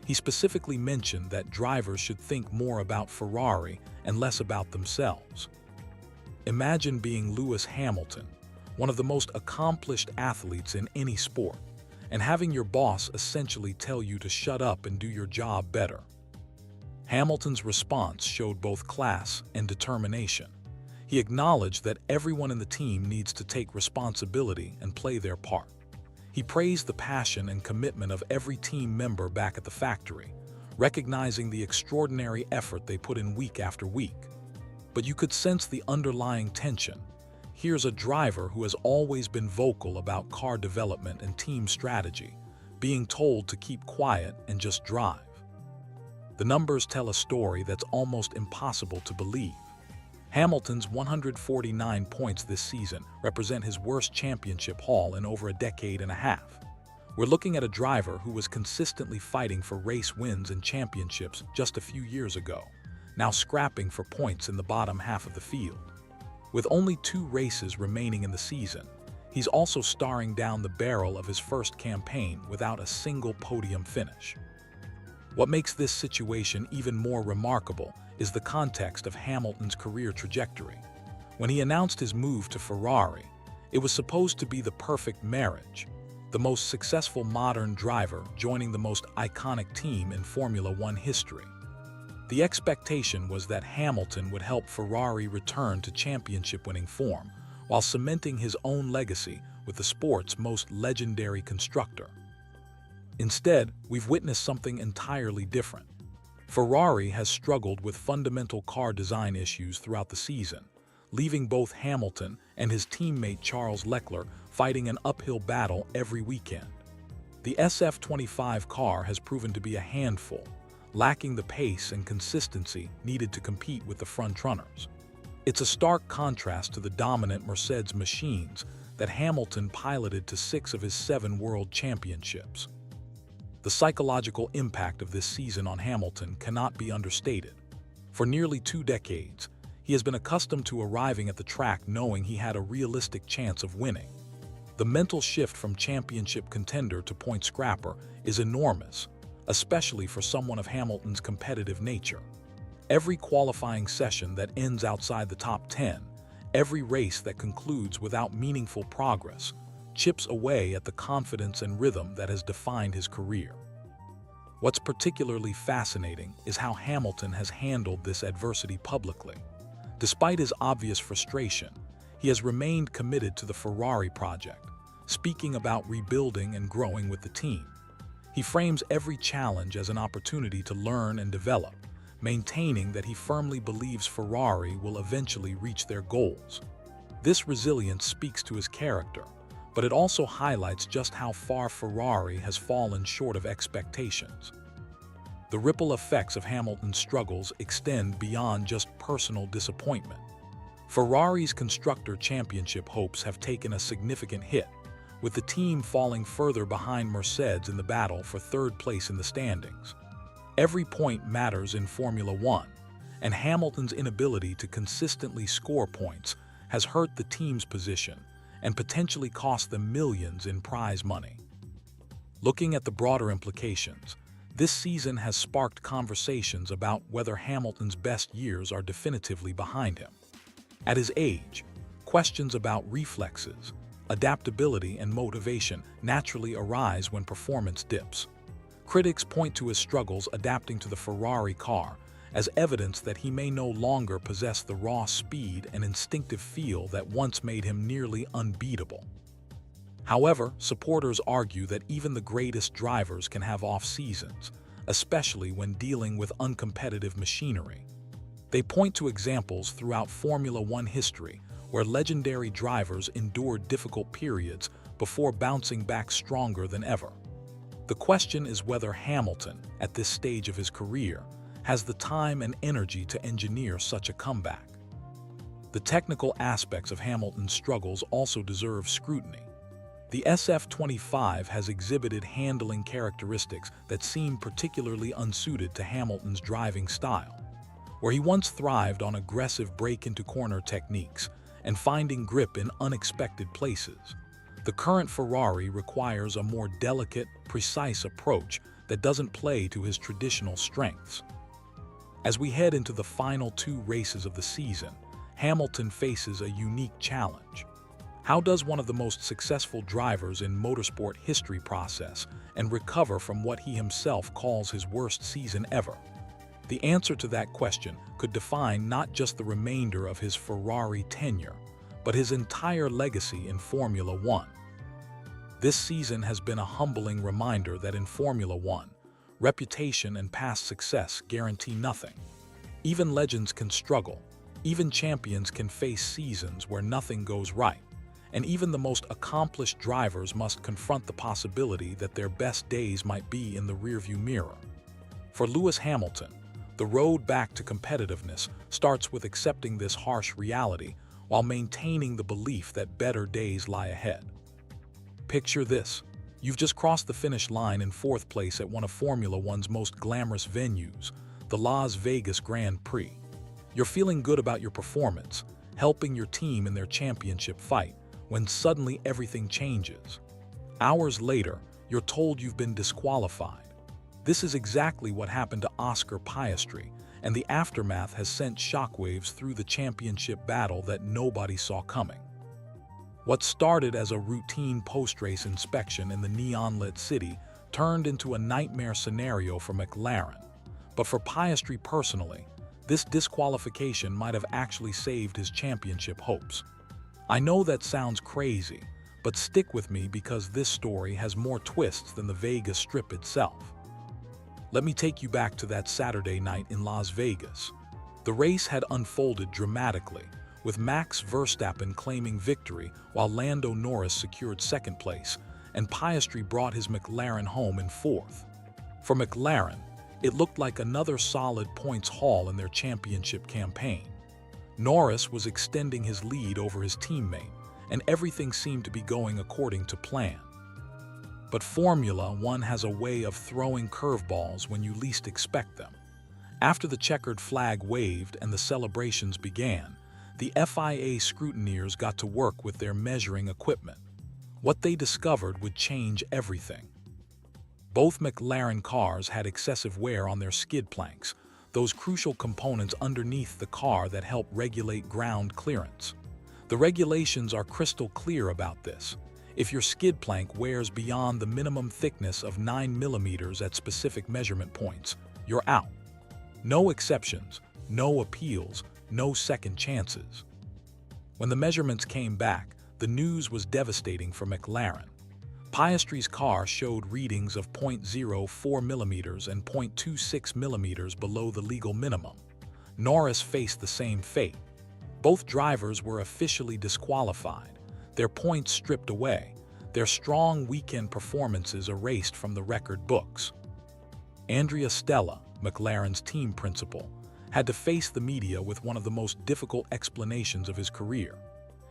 He specifically mentioned that drivers should think more about Ferrari and less about themselves. Imagine being Lewis Hamilton, one of the most accomplished athletes in any sport, and having your boss essentially tell you to shut up and do your job better. Hamilton's response showed both class and determination. He acknowledged that everyone in the team needs to take responsibility and play their part. He praised the passion and commitment of every team member back at the factory, recognizing the extraordinary effort they put in week after week. But you could sense the underlying tension. Here's a driver who has always been vocal about car development and team strategy, being told to keep quiet and just drive. The numbers tell a story that's almost impossible to believe. Hamilton's 149 points this season represent his worst championship haul in over a decade and a half. We're looking at a driver who was consistently fighting for race wins and championships just a few years ago, now scrapping for points in the bottom half of the field. With only 2 races remaining in the season, he's also staring down the barrel of his first campaign without a single podium finish. What makes this situation even more remarkable is the context of Hamilton's career trajectory. When he announced his move to Ferrari, it was supposed to be the perfect marriage, the most successful modern driver joining the most iconic team in Formula One history. The expectation was that Hamilton would help Ferrari return to championship-winning form, while cementing his own legacy with the sport's most legendary constructor. Instead, we've witnessed something entirely different. Ferrari has struggled with fundamental car design issues throughout the season, leaving both Hamilton and his teammate Charles Leclerc fighting an uphill battle every weekend. The SF25 car has proven to be a handful, lacking the pace and consistency needed to compete with the frontrunners. It's a stark contrast to the dominant Mercedes machines that Hamilton piloted to 6 of his 7 world championships. The psychological impact of this season on Hamilton cannot be understated. For nearly 2 decades, he has been accustomed to arriving at the track knowing he had a realistic chance of winning. The mental shift from championship contender to point scrapper is enormous, especially for someone of Hamilton's competitive nature. Every qualifying session that ends outside the top 10, every race that concludes without meaningful progress, chips away at the confidence and rhythm that has defined his career. What's particularly fascinating is how Hamilton has handled this adversity publicly. Despite his obvious frustration, he has remained committed to the Ferrari project, speaking about rebuilding and growing with the team. He frames every challenge as an opportunity to learn and develop, maintaining that he firmly believes Ferrari will eventually reach their goals. This resilience speaks to his character, but it also highlights just how far Ferrari has fallen short of expectations. The ripple effects of Hamilton's struggles extend beyond just personal disappointment. Ferrari's Constructor Championship hopes have taken a significant hit, with the team falling further behind Mercedes in the battle for 3rd place in the standings. Every point matters in Formula One, and Hamilton's inability to consistently score points has hurt the team's position and potentially cost them millions in prize money. Looking at the broader implications, this season has sparked conversations about whether Hamilton's best years are definitively behind him. At his age, questions about reflexes, adaptability, and motivation naturally arise when performance dips. Critics point to his struggles adapting to the Ferrari car as evidence that he may no longer possess the raw speed and instinctive feel that once made him nearly unbeatable. However, supporters argue that even the greatest drivers can have off-seasons, especially when dealing with uncompetitive machinery. They point to examples throughout Formula One history where legendary drivers endured difficult periods before bouncing back stronger than ever. The question is whether Hamilton, at this stage of his career, has the time and energy to engineer such a comeback. The technical aspects of Hamilton's struggles also deserve scrutiny. The SF25 has exhibited handling characteristics that seem particularly unsuited to Hamilton's driving style. Where he once thrived on aggressive break-into-corner techniques and finding grip in unexpected places, the current Ferrari requires a more delicate, precise approach that doesn't play to his traditional strengths. As we head into the final 2 races of the season, Hamilton faces a unique challenge. How does one of the most successful drivers in motorsport history process and recover from what he himself calls his worst season ever? The answer to that question could define not just the remainder of his Ferrari tenure, but his entire legacy in Formula One. This season has been a humbling reminder that in Formula One, reputation and past success guarantee nothing. Even legends can struggle, even champions can face seasons where nothing goes right, and even the most accomplished drivers must confront the possibility that their best days might be in the rearview mirror. For Lewis Hamilton, the road back to competitiveness starts with accepting this harsh reality while maintaining the belief that better days lie ahead. Picture this. You've just crossed the finish line in 4th place at one of Formula One's most glamorous venues, the Las Vegas Grand Prix. You're feeling good about your performance, helping your team in their championship fight, when suddenly everything changes. Hours later, you're told you've been disqualified. This is exactly what happened to Oscar Piastri, and the aftermath has sent shockwaves through the championship battle that nobody saw coming. What started as a routine post-race inspection in the neon-lit city turned into a nightmare scenario for McLaren. But for Piastri personally, this disqualification might have actually saved his championship hopes. I know that sounds crazy, but stick with me because this story has more twists than the Vegas Strip itself. Let me take you back to that Saturday night in Las Vegas. The race had unfolded dramatically, with Max Verstappen claiming victory while Lando Norris secured 2nd place, and Piastri brought his McLaren home in 4th. For McLaren, it looked like another solid points haul in their championship campaign. Norris was extending his lead over his teammate, and everything seemed to be going according to plan. But Formula One has a way of throwing curveballs when you least expect them. After the checkered flag waved and the celebrations began, the FIA scrutineers got to work with their measuring equipment. What they discovered would change everything. Both McLaren cars had excessive wear on their skid planks, those crucial components underneath the car that help regulate ground clearance. The regulations are crystal clear about this. If your skid plank wears beyond the minimum thickness of 9 mm at specific measurement points, you're out. No exceptions, no appeals, no second chances. When the measurements came back, the news was devastating for McLaren. Piastri's car showed readings of 0.04 mm and 0.26 mm below the legal minimum. Norris faced the same fate. Both drivers were officially disqualified, their points stripped away, their strong weekend performances erased from the record books. Andrea Stella, McLaren's team principal, had to face the media with one of the most difficult explanations of his career.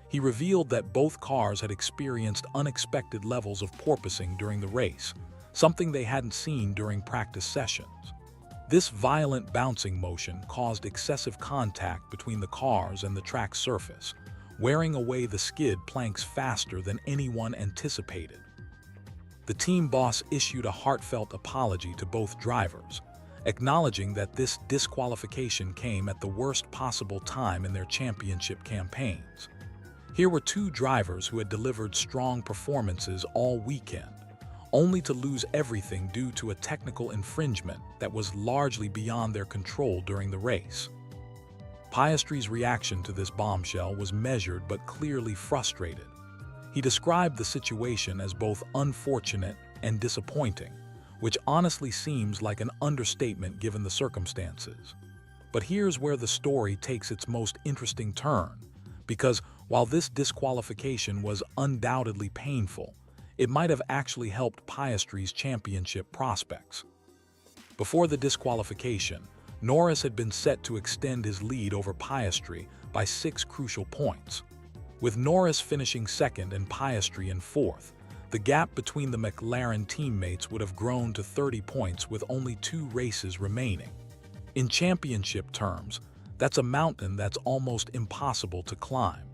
He revealed that both cars had experienced unexpected levels of porpoising during the race, something they hadn't seen during practice sessions. This violent bouncing motion caused excessive contact between the cars and the track surface, wearing away the skid planks faster than anyone anticipated. The team boss issued a heartfelt apology to both drivers, acknowledging that this disqualification came at the worst possible time in their championship campaigns. Here were 2 drivers who had delivered strong performances all weekend, only to lose everything due to a technical infringement that was largely beyond their control during the race. Piastri's reaction to this bombshell was measured but clearly frustrated. He described the situation as both unfortunate and disappointing, which honestly seems like an understatement given the circumstances. But here's where the story takes its most interesting turn, because while this disqualification was undoubtedly painful, it might have actually helped Piastri's championship prospects. Before the disqualification, Norris had been set to extend his lead over Piastri by 6 crucial points. With Norris finishing second and Piastri in fourth, the gap between the McLaren teammates would have grown to 30 points with only 2 races remaining. In championship terms, that's a mountain that's almost impossible to climb.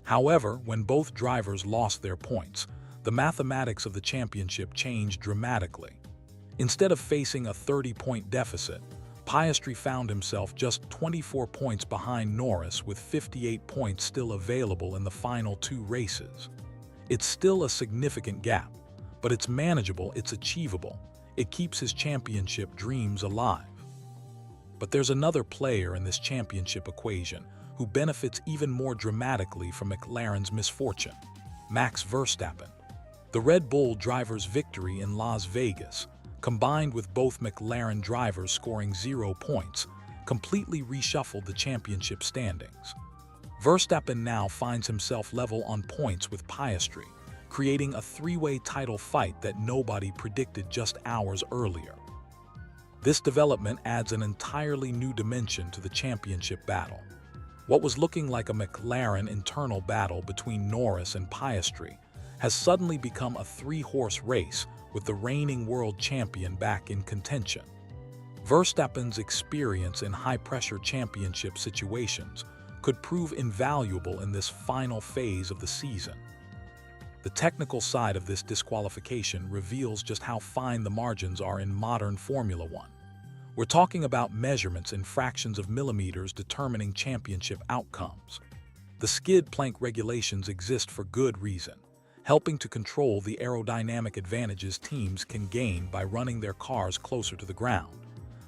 However, when both drivers lost their points, the mathematics of the championship changed dramatically. Instead of facing a 30-point deficit, Piastri found himself just 24 points behind Norris with 58 points still available in the final 2 races. It's still a significant gap, but it's manageable, it's achievable. It keeps his championship dreams alive. But there's another player in this championship equation who benefits even more dramatically from McLaren's misfortune: Max Verstappen. The Red Bull driver's victory in Las Vegas, combined with both McLaren drivers scoring 0 points, completely reshuffled the championship standings. Verstappen now finds himself level on points with Piastri, creating a 3-way title fight that nobody predicted just hours earlier. This development adds an entirely new dimension to the championship battle. What was looking like a McLaren internal battle between Norris and Piastri has suddenly become a 3-horse race with the reigning world champion back in contention. Verstappen's experience in high-pressure championship situations could prove invaluable in this final phase of the season. The technical side of this disqualification reveals just how fine the margins are in modern Formula One. We're talking about measurements in fractions of millimeters determining championship outcomes. The skid plank regulations exist for good reason, helping to control the aerodynamic advantages teams can gain by running their cars closer to the ground.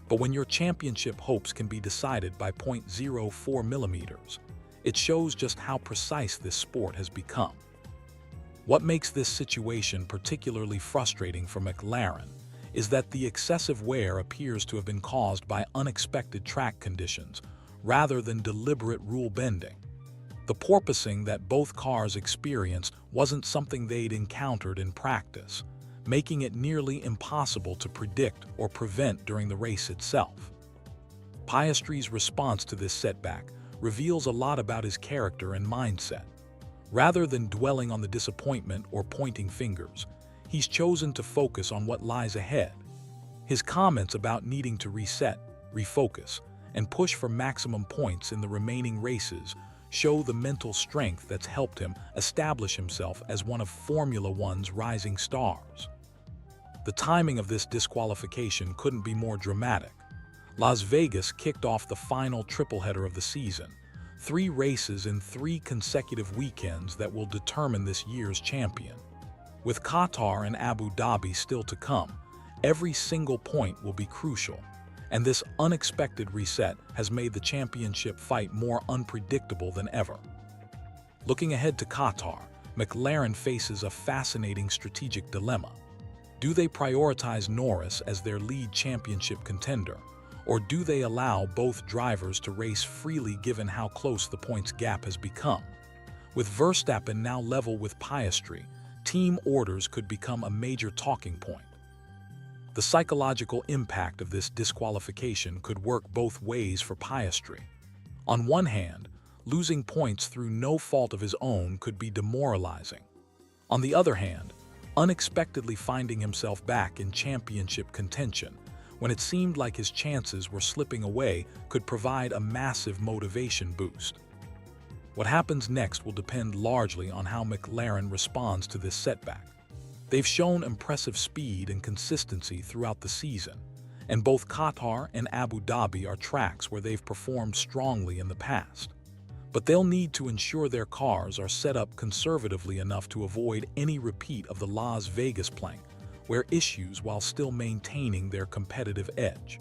But when your championship hopes can be decided by 0.04 millimeters, it shows just how precise this sport has become. What makes this situation particularly frustrating for McLaren is that the excessive wear appears to have been caused by unexpected track conditions rather than deliberate rule bending. The porpoising that both cars experienced wasn't something they'd encountered in practice, making it nearly impossible to predict or prevent during the race itself. Piastri's response to this setback reveals a lot about his character and mindset. Rather than dwelling on the disappointment or pointing fingers, he's chosen to focus on what lies ahead. His comments about needing to reset, refocus, and push for maximum points in the remaining races show the mental strength that's helped him establish himself as one of Formula One's rising stars. The timing of this disqualification couldn't be more dramatic. Las Vegas kicked off the final tripleheader of the season, 3 races in 3 consecutive weekends that will determine this year's champion. With Qatar and Abu Dhabi still to come, every single point will be crucial, and this unexpected reset has made the championship fight more unpredictable than ever. Looking ahead to Qatar, McLaren faces a fascinating strategic dilemma. Do they prioritize Norris as their lead championship contender, or do they allow both drivers to race freely given how close the points gap has become? With Verstappen now level with Piastri, team orders could become a major talking point. The psychological impact of this disqualification could work both ways for Piastri. On one hand, losing points through no fault of his own could be demoralizing. On the other hand, unexpectedly finding himself back in championship contention when it seemed like his chances were slipping away could provide a massive motivation boost. What happens next will depend largely on how McLaren responds to this setback. They've shown impressive speed and consistency throughout the season, and both Qatar and Abu Dhabi are tracks where they've performed strongly in the past. But they'll need to ensure their cars are set up conservatively enough to avoid any repeat of the Las Vegas plank where issues while still maintaining their competitive edge.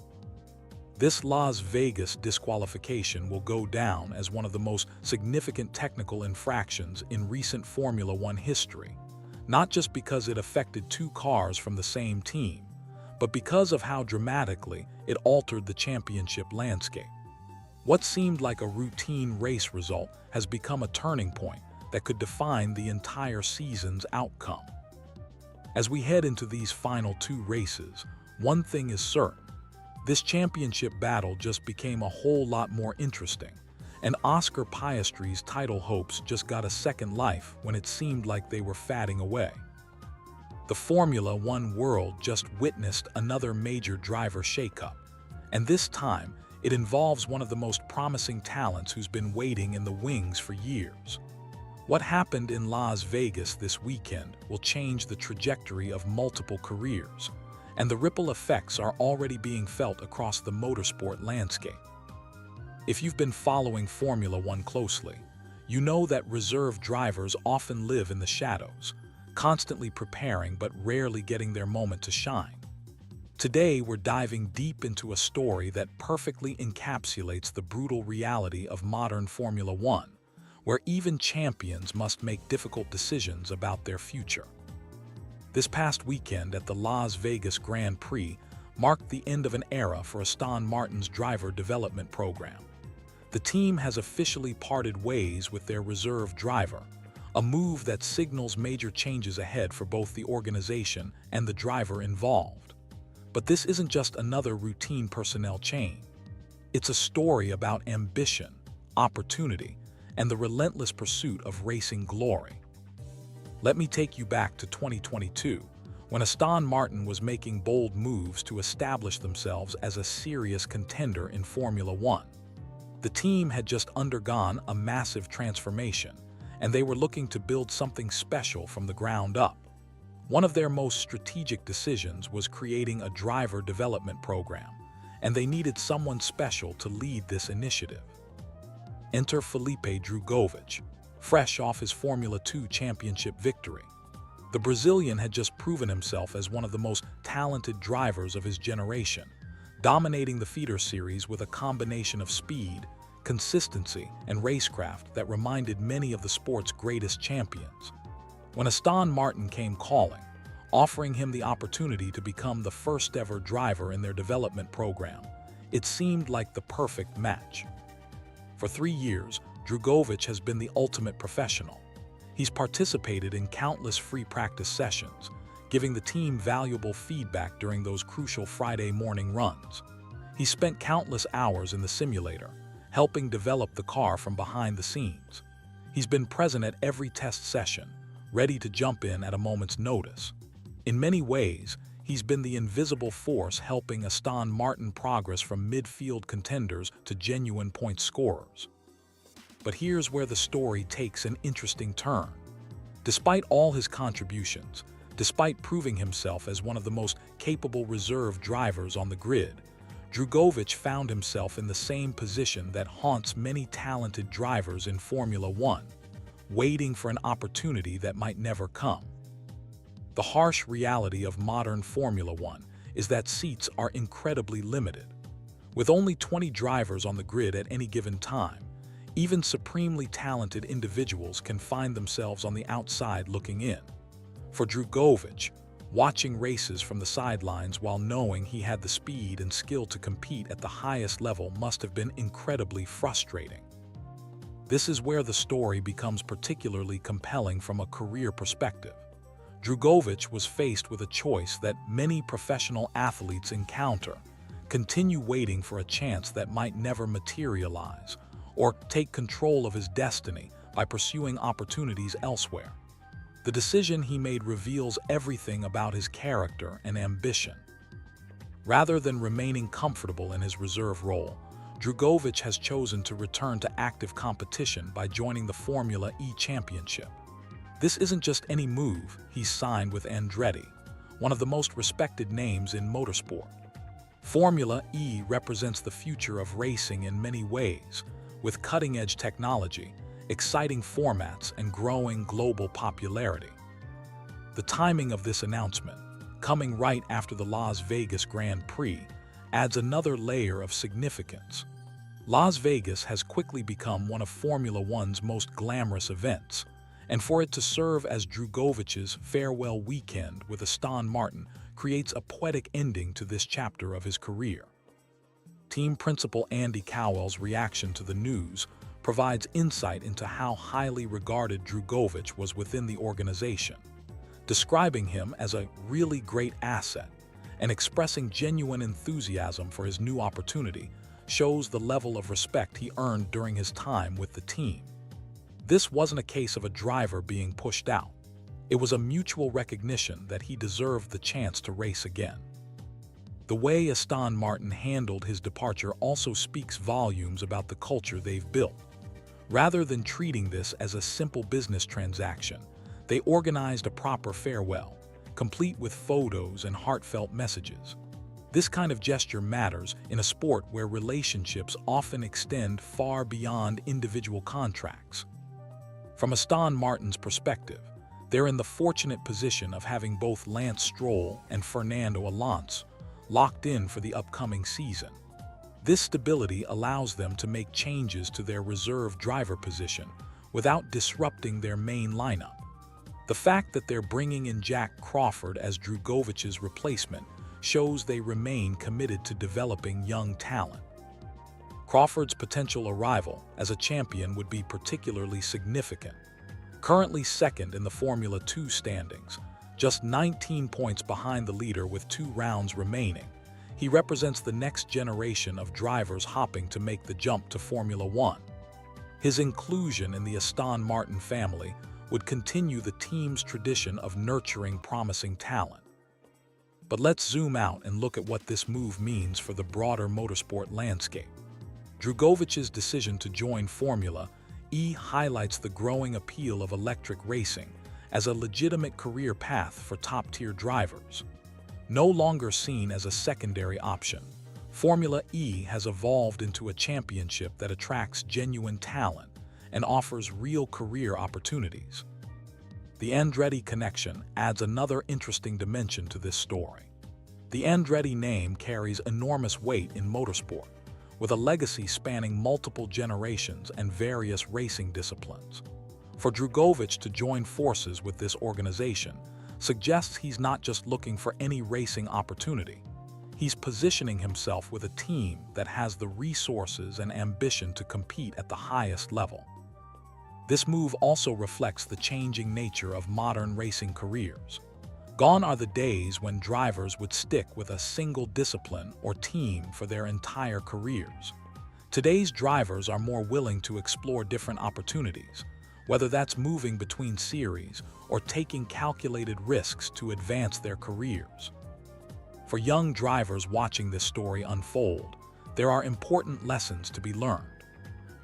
This Las Vegas disqualification will go down as one of the most significant technical infractions in recent Formula One history, not just because it affected two cars from the same team, but because of how dramatically it altered the championship landscape. What seemed like a routine race result has become a turning point that could define the entire season's outcome. As we head into these final two races, one thing is certain. This championship battle just became a whole lot more interesting, and Oscar Piastri's title hopes just got a second life when it seemed like they were fading away. The Formula One world just witnessed another major driver shakeup, and this time it involves one of the most promising talents who's been waiting in the wings for years. What happened in Las Vegas this weekend will change the trajectory of multiple careers, and the ripple effects are already being felt across the motorsport landscape. If you've been following Formula One closely, you know that reserve drivers often live in the shadows, constantly preparing but rarely getting their moment to shine. Today, we're diving deep into a story that perfectly encapsulates the brutal reality of modern Formula One, where even champions must make difficult decisions about their future. This past weekend at the Las Vegas Grand Prix marked the end of an era for Aston Martin's driver development program. The team has officially parted ways with their reserve driver, a move that signals major changes ahead for both the organization and the driver involved. But this isn't just another routine personnel change. It's a story about ambition, opportunity, and the relentless pursuit of racing glory. Let me take you back to 2022, when Aston Martin was making bold moves to establish themselves as a serious contender in Formula One. The team had just undergone a massive transformation, and they were looking to build something special from the ground up. One of their most strategic decisions was creating a driver development program, and they needed someone special to lead this initiative. Enter Felipe Drugovich, fresh off his Formula 2 championship victory. The Brazilian had just proven himself as one of the most talented drivers of his generation, dominating the feeder series with a combination of speed, consistency, and racecraft that reminded many of the sport's greatest champions. When Aston Martin came calling, offering him the opportunity to become the first-ever driver in their development program, it seemed like the perfect match. For 3 years, Drugovich has been the ultimate professional. He's participated in countless free practice sessions, giving the team valuable feedback during those crucial Friday morning runs. He spent countless hours in the simulator, helping develop the car from behind the scenes. He's been present at every test session, ready to jump in at a moment's notice. In many ways, he's been the invisible force helping Aston Martin progress from midfield contenders to genuine point scorers. But here's where the story takes an interesting turn. Despite all his contributions, despite proving himself as one of the most capable reserve drivers on the grid, Drugovich found himself in the same position that haunts many talented drivers in Formula One, waiting for an opportunity that might never come. The harsh reality of modern Formula One is that seats are incredibly limited. With only 20 drivers on the grid at any given time, even supremely talented individuals can find themselves on the outside looking in. For Drugovich, watching races from the sidelines while knowing he had the speed and skill to compete at the highest level must have been incredibly frustrating. This is where the story becomes particularly compelling from a career perspective. Drugovich was faced with a choice that many professional athletes encounter: continue waiting for a chance that might never materialize, or take control of his destiny by pursuing opportunities elsewhere. The decision he made reveals everything about his character and ambition. Rather than remaining comfortable in his reserve role, Drugovich has chosen to return to active competition by joining the Formula E Championship. This isn't just any move. He's signed with Andretti, one of the most respected names in motorsport. Formula E represents the future of racing in many ways, with cutting-edge technology, exciting formats, and growing global popularity. The timing of this announcement, coming right after the Las Vegas Grand Prix, adds another layer of significance. Las Vegas has quickly become one of Formula One's most glamorous events, and for it to serve as Drugojic's farewell weekend with Aston Martin creates a poetic ending to this chapter of his career. Team principal Andy Cowell's reaction to the news provides insight into how highly regarded Drugovich was within the organization, describing him as a really great asset and expressing genuine enthusiasm for his new opportunity shows the level of respect he earned during his time with the team. This wasn't a case of a driver being pushed out. It was a mutual recognition that he deserved the chance to race again. The way Aston Martin handled his departure also speaks volumes about the culture they've built. Rather than treating this as a simple business transaction, they organized a proper farewell, complete with photos and heartfelt messages. This kind of gesture matters in a sport where relationships often extend far beyond individual contracts. From Aston Martin's perspective, they're in the fortunate position of having both Lance Stroll and Fernando Alonso locked in for the upcoming season. This stability allows them to make changes to their reserve driver position without disrupting their main lineup. The fact that they're bringing in Jack Crawford as Drugovich's replacement shows they remain committed to developing young talent. Crawford's potential arrival as a champion would be particularly significant. Currently second in the Formula 2 standings, just 19 points behind the leader with 2 rounds remaining, he represents the next generation of drivers hopping to make the jump to Formula 1. His inclusion in the Aston Martin family would continue the team's tradition of nurturing promising talent. But let's zoom out and look at what this move means for the broader motorsport landscape. Drugovich's decision to join Formula E highlights the growing appeal of electric racing as a legitimate career path for top-tier drivers. No longer seen as a secondary option, Formula E has evolved into a championship that attracts genuine talent and offers real career opportunities. The Andretti connection adds another interesting dimension to this story. The Andretti name carries enormous weight in motorsport, with a legacy spanning multiple generations and various racing disciplines. For Drugovich to join forces with this organization suggests he's not just looking for any racing opportunity. He's positioning himself with a team that has the resources and ambition to compete at the highest level. This move also reflects the changing nature of modern racing careers. Gone are the days when drivers would stick with a single discipline or team for their entire careers. Today's drivers are more willing to explore different opportunities, whether that's moving between series or taking calculated risks to advance their careers. For young drivers watching this story unfold, there are important lessons to be learned.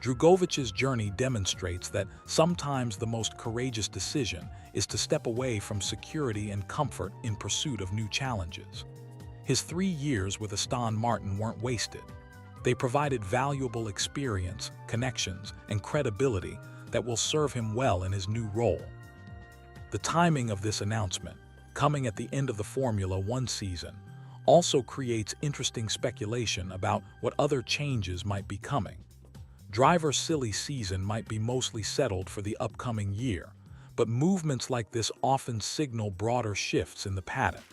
Drugovich's journey demonstrates that sometimes the most courageous decision is to step away from security and comfort in pursuit of new challenges. His 3 years with Aston Martin weren't wasted. They provided valuable experience, connections, and credibility that will serve him well in his new role. The timing of this announcement, coming at the end of the Formula 1 season, also creates interesting speculation about what other changes might be coming. Driver's silly season might be mostly settled for the upcoming year, but movements like this often signal broader shifts in the paddock.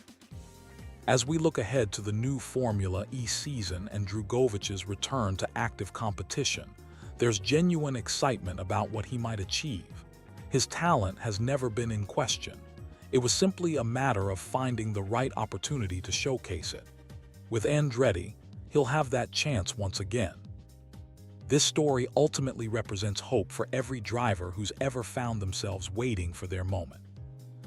As we look ahead to the new Formula E season and Drugovich's return to active competition, there's genuine excitement about what he might achieve. His talent has never been in question. It was simply a matter of finding the right opportunity to showcase it. With Andretti, he'll have that chance once again. This story ultimately represents hope for every driver who's ever found themselves waiting for their moment.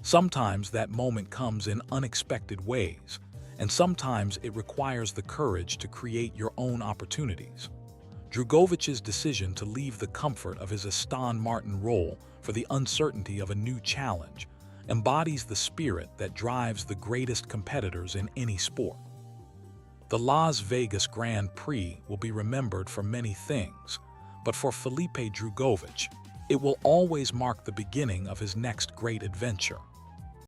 Sometimes that moment comes in unexpected ways, and sometimes it requires the courage to create your own opportunities. Drugovich's decision to leave the comfort of his Aston Martin role for the uncertainty of a new challenge embodies the spirit that drives the greatest competitors in any sport. The Las Vegas Grand Prix will be remembered for many things, but for Felipe Drugovich, it will always mark the beginning of his next great adventure.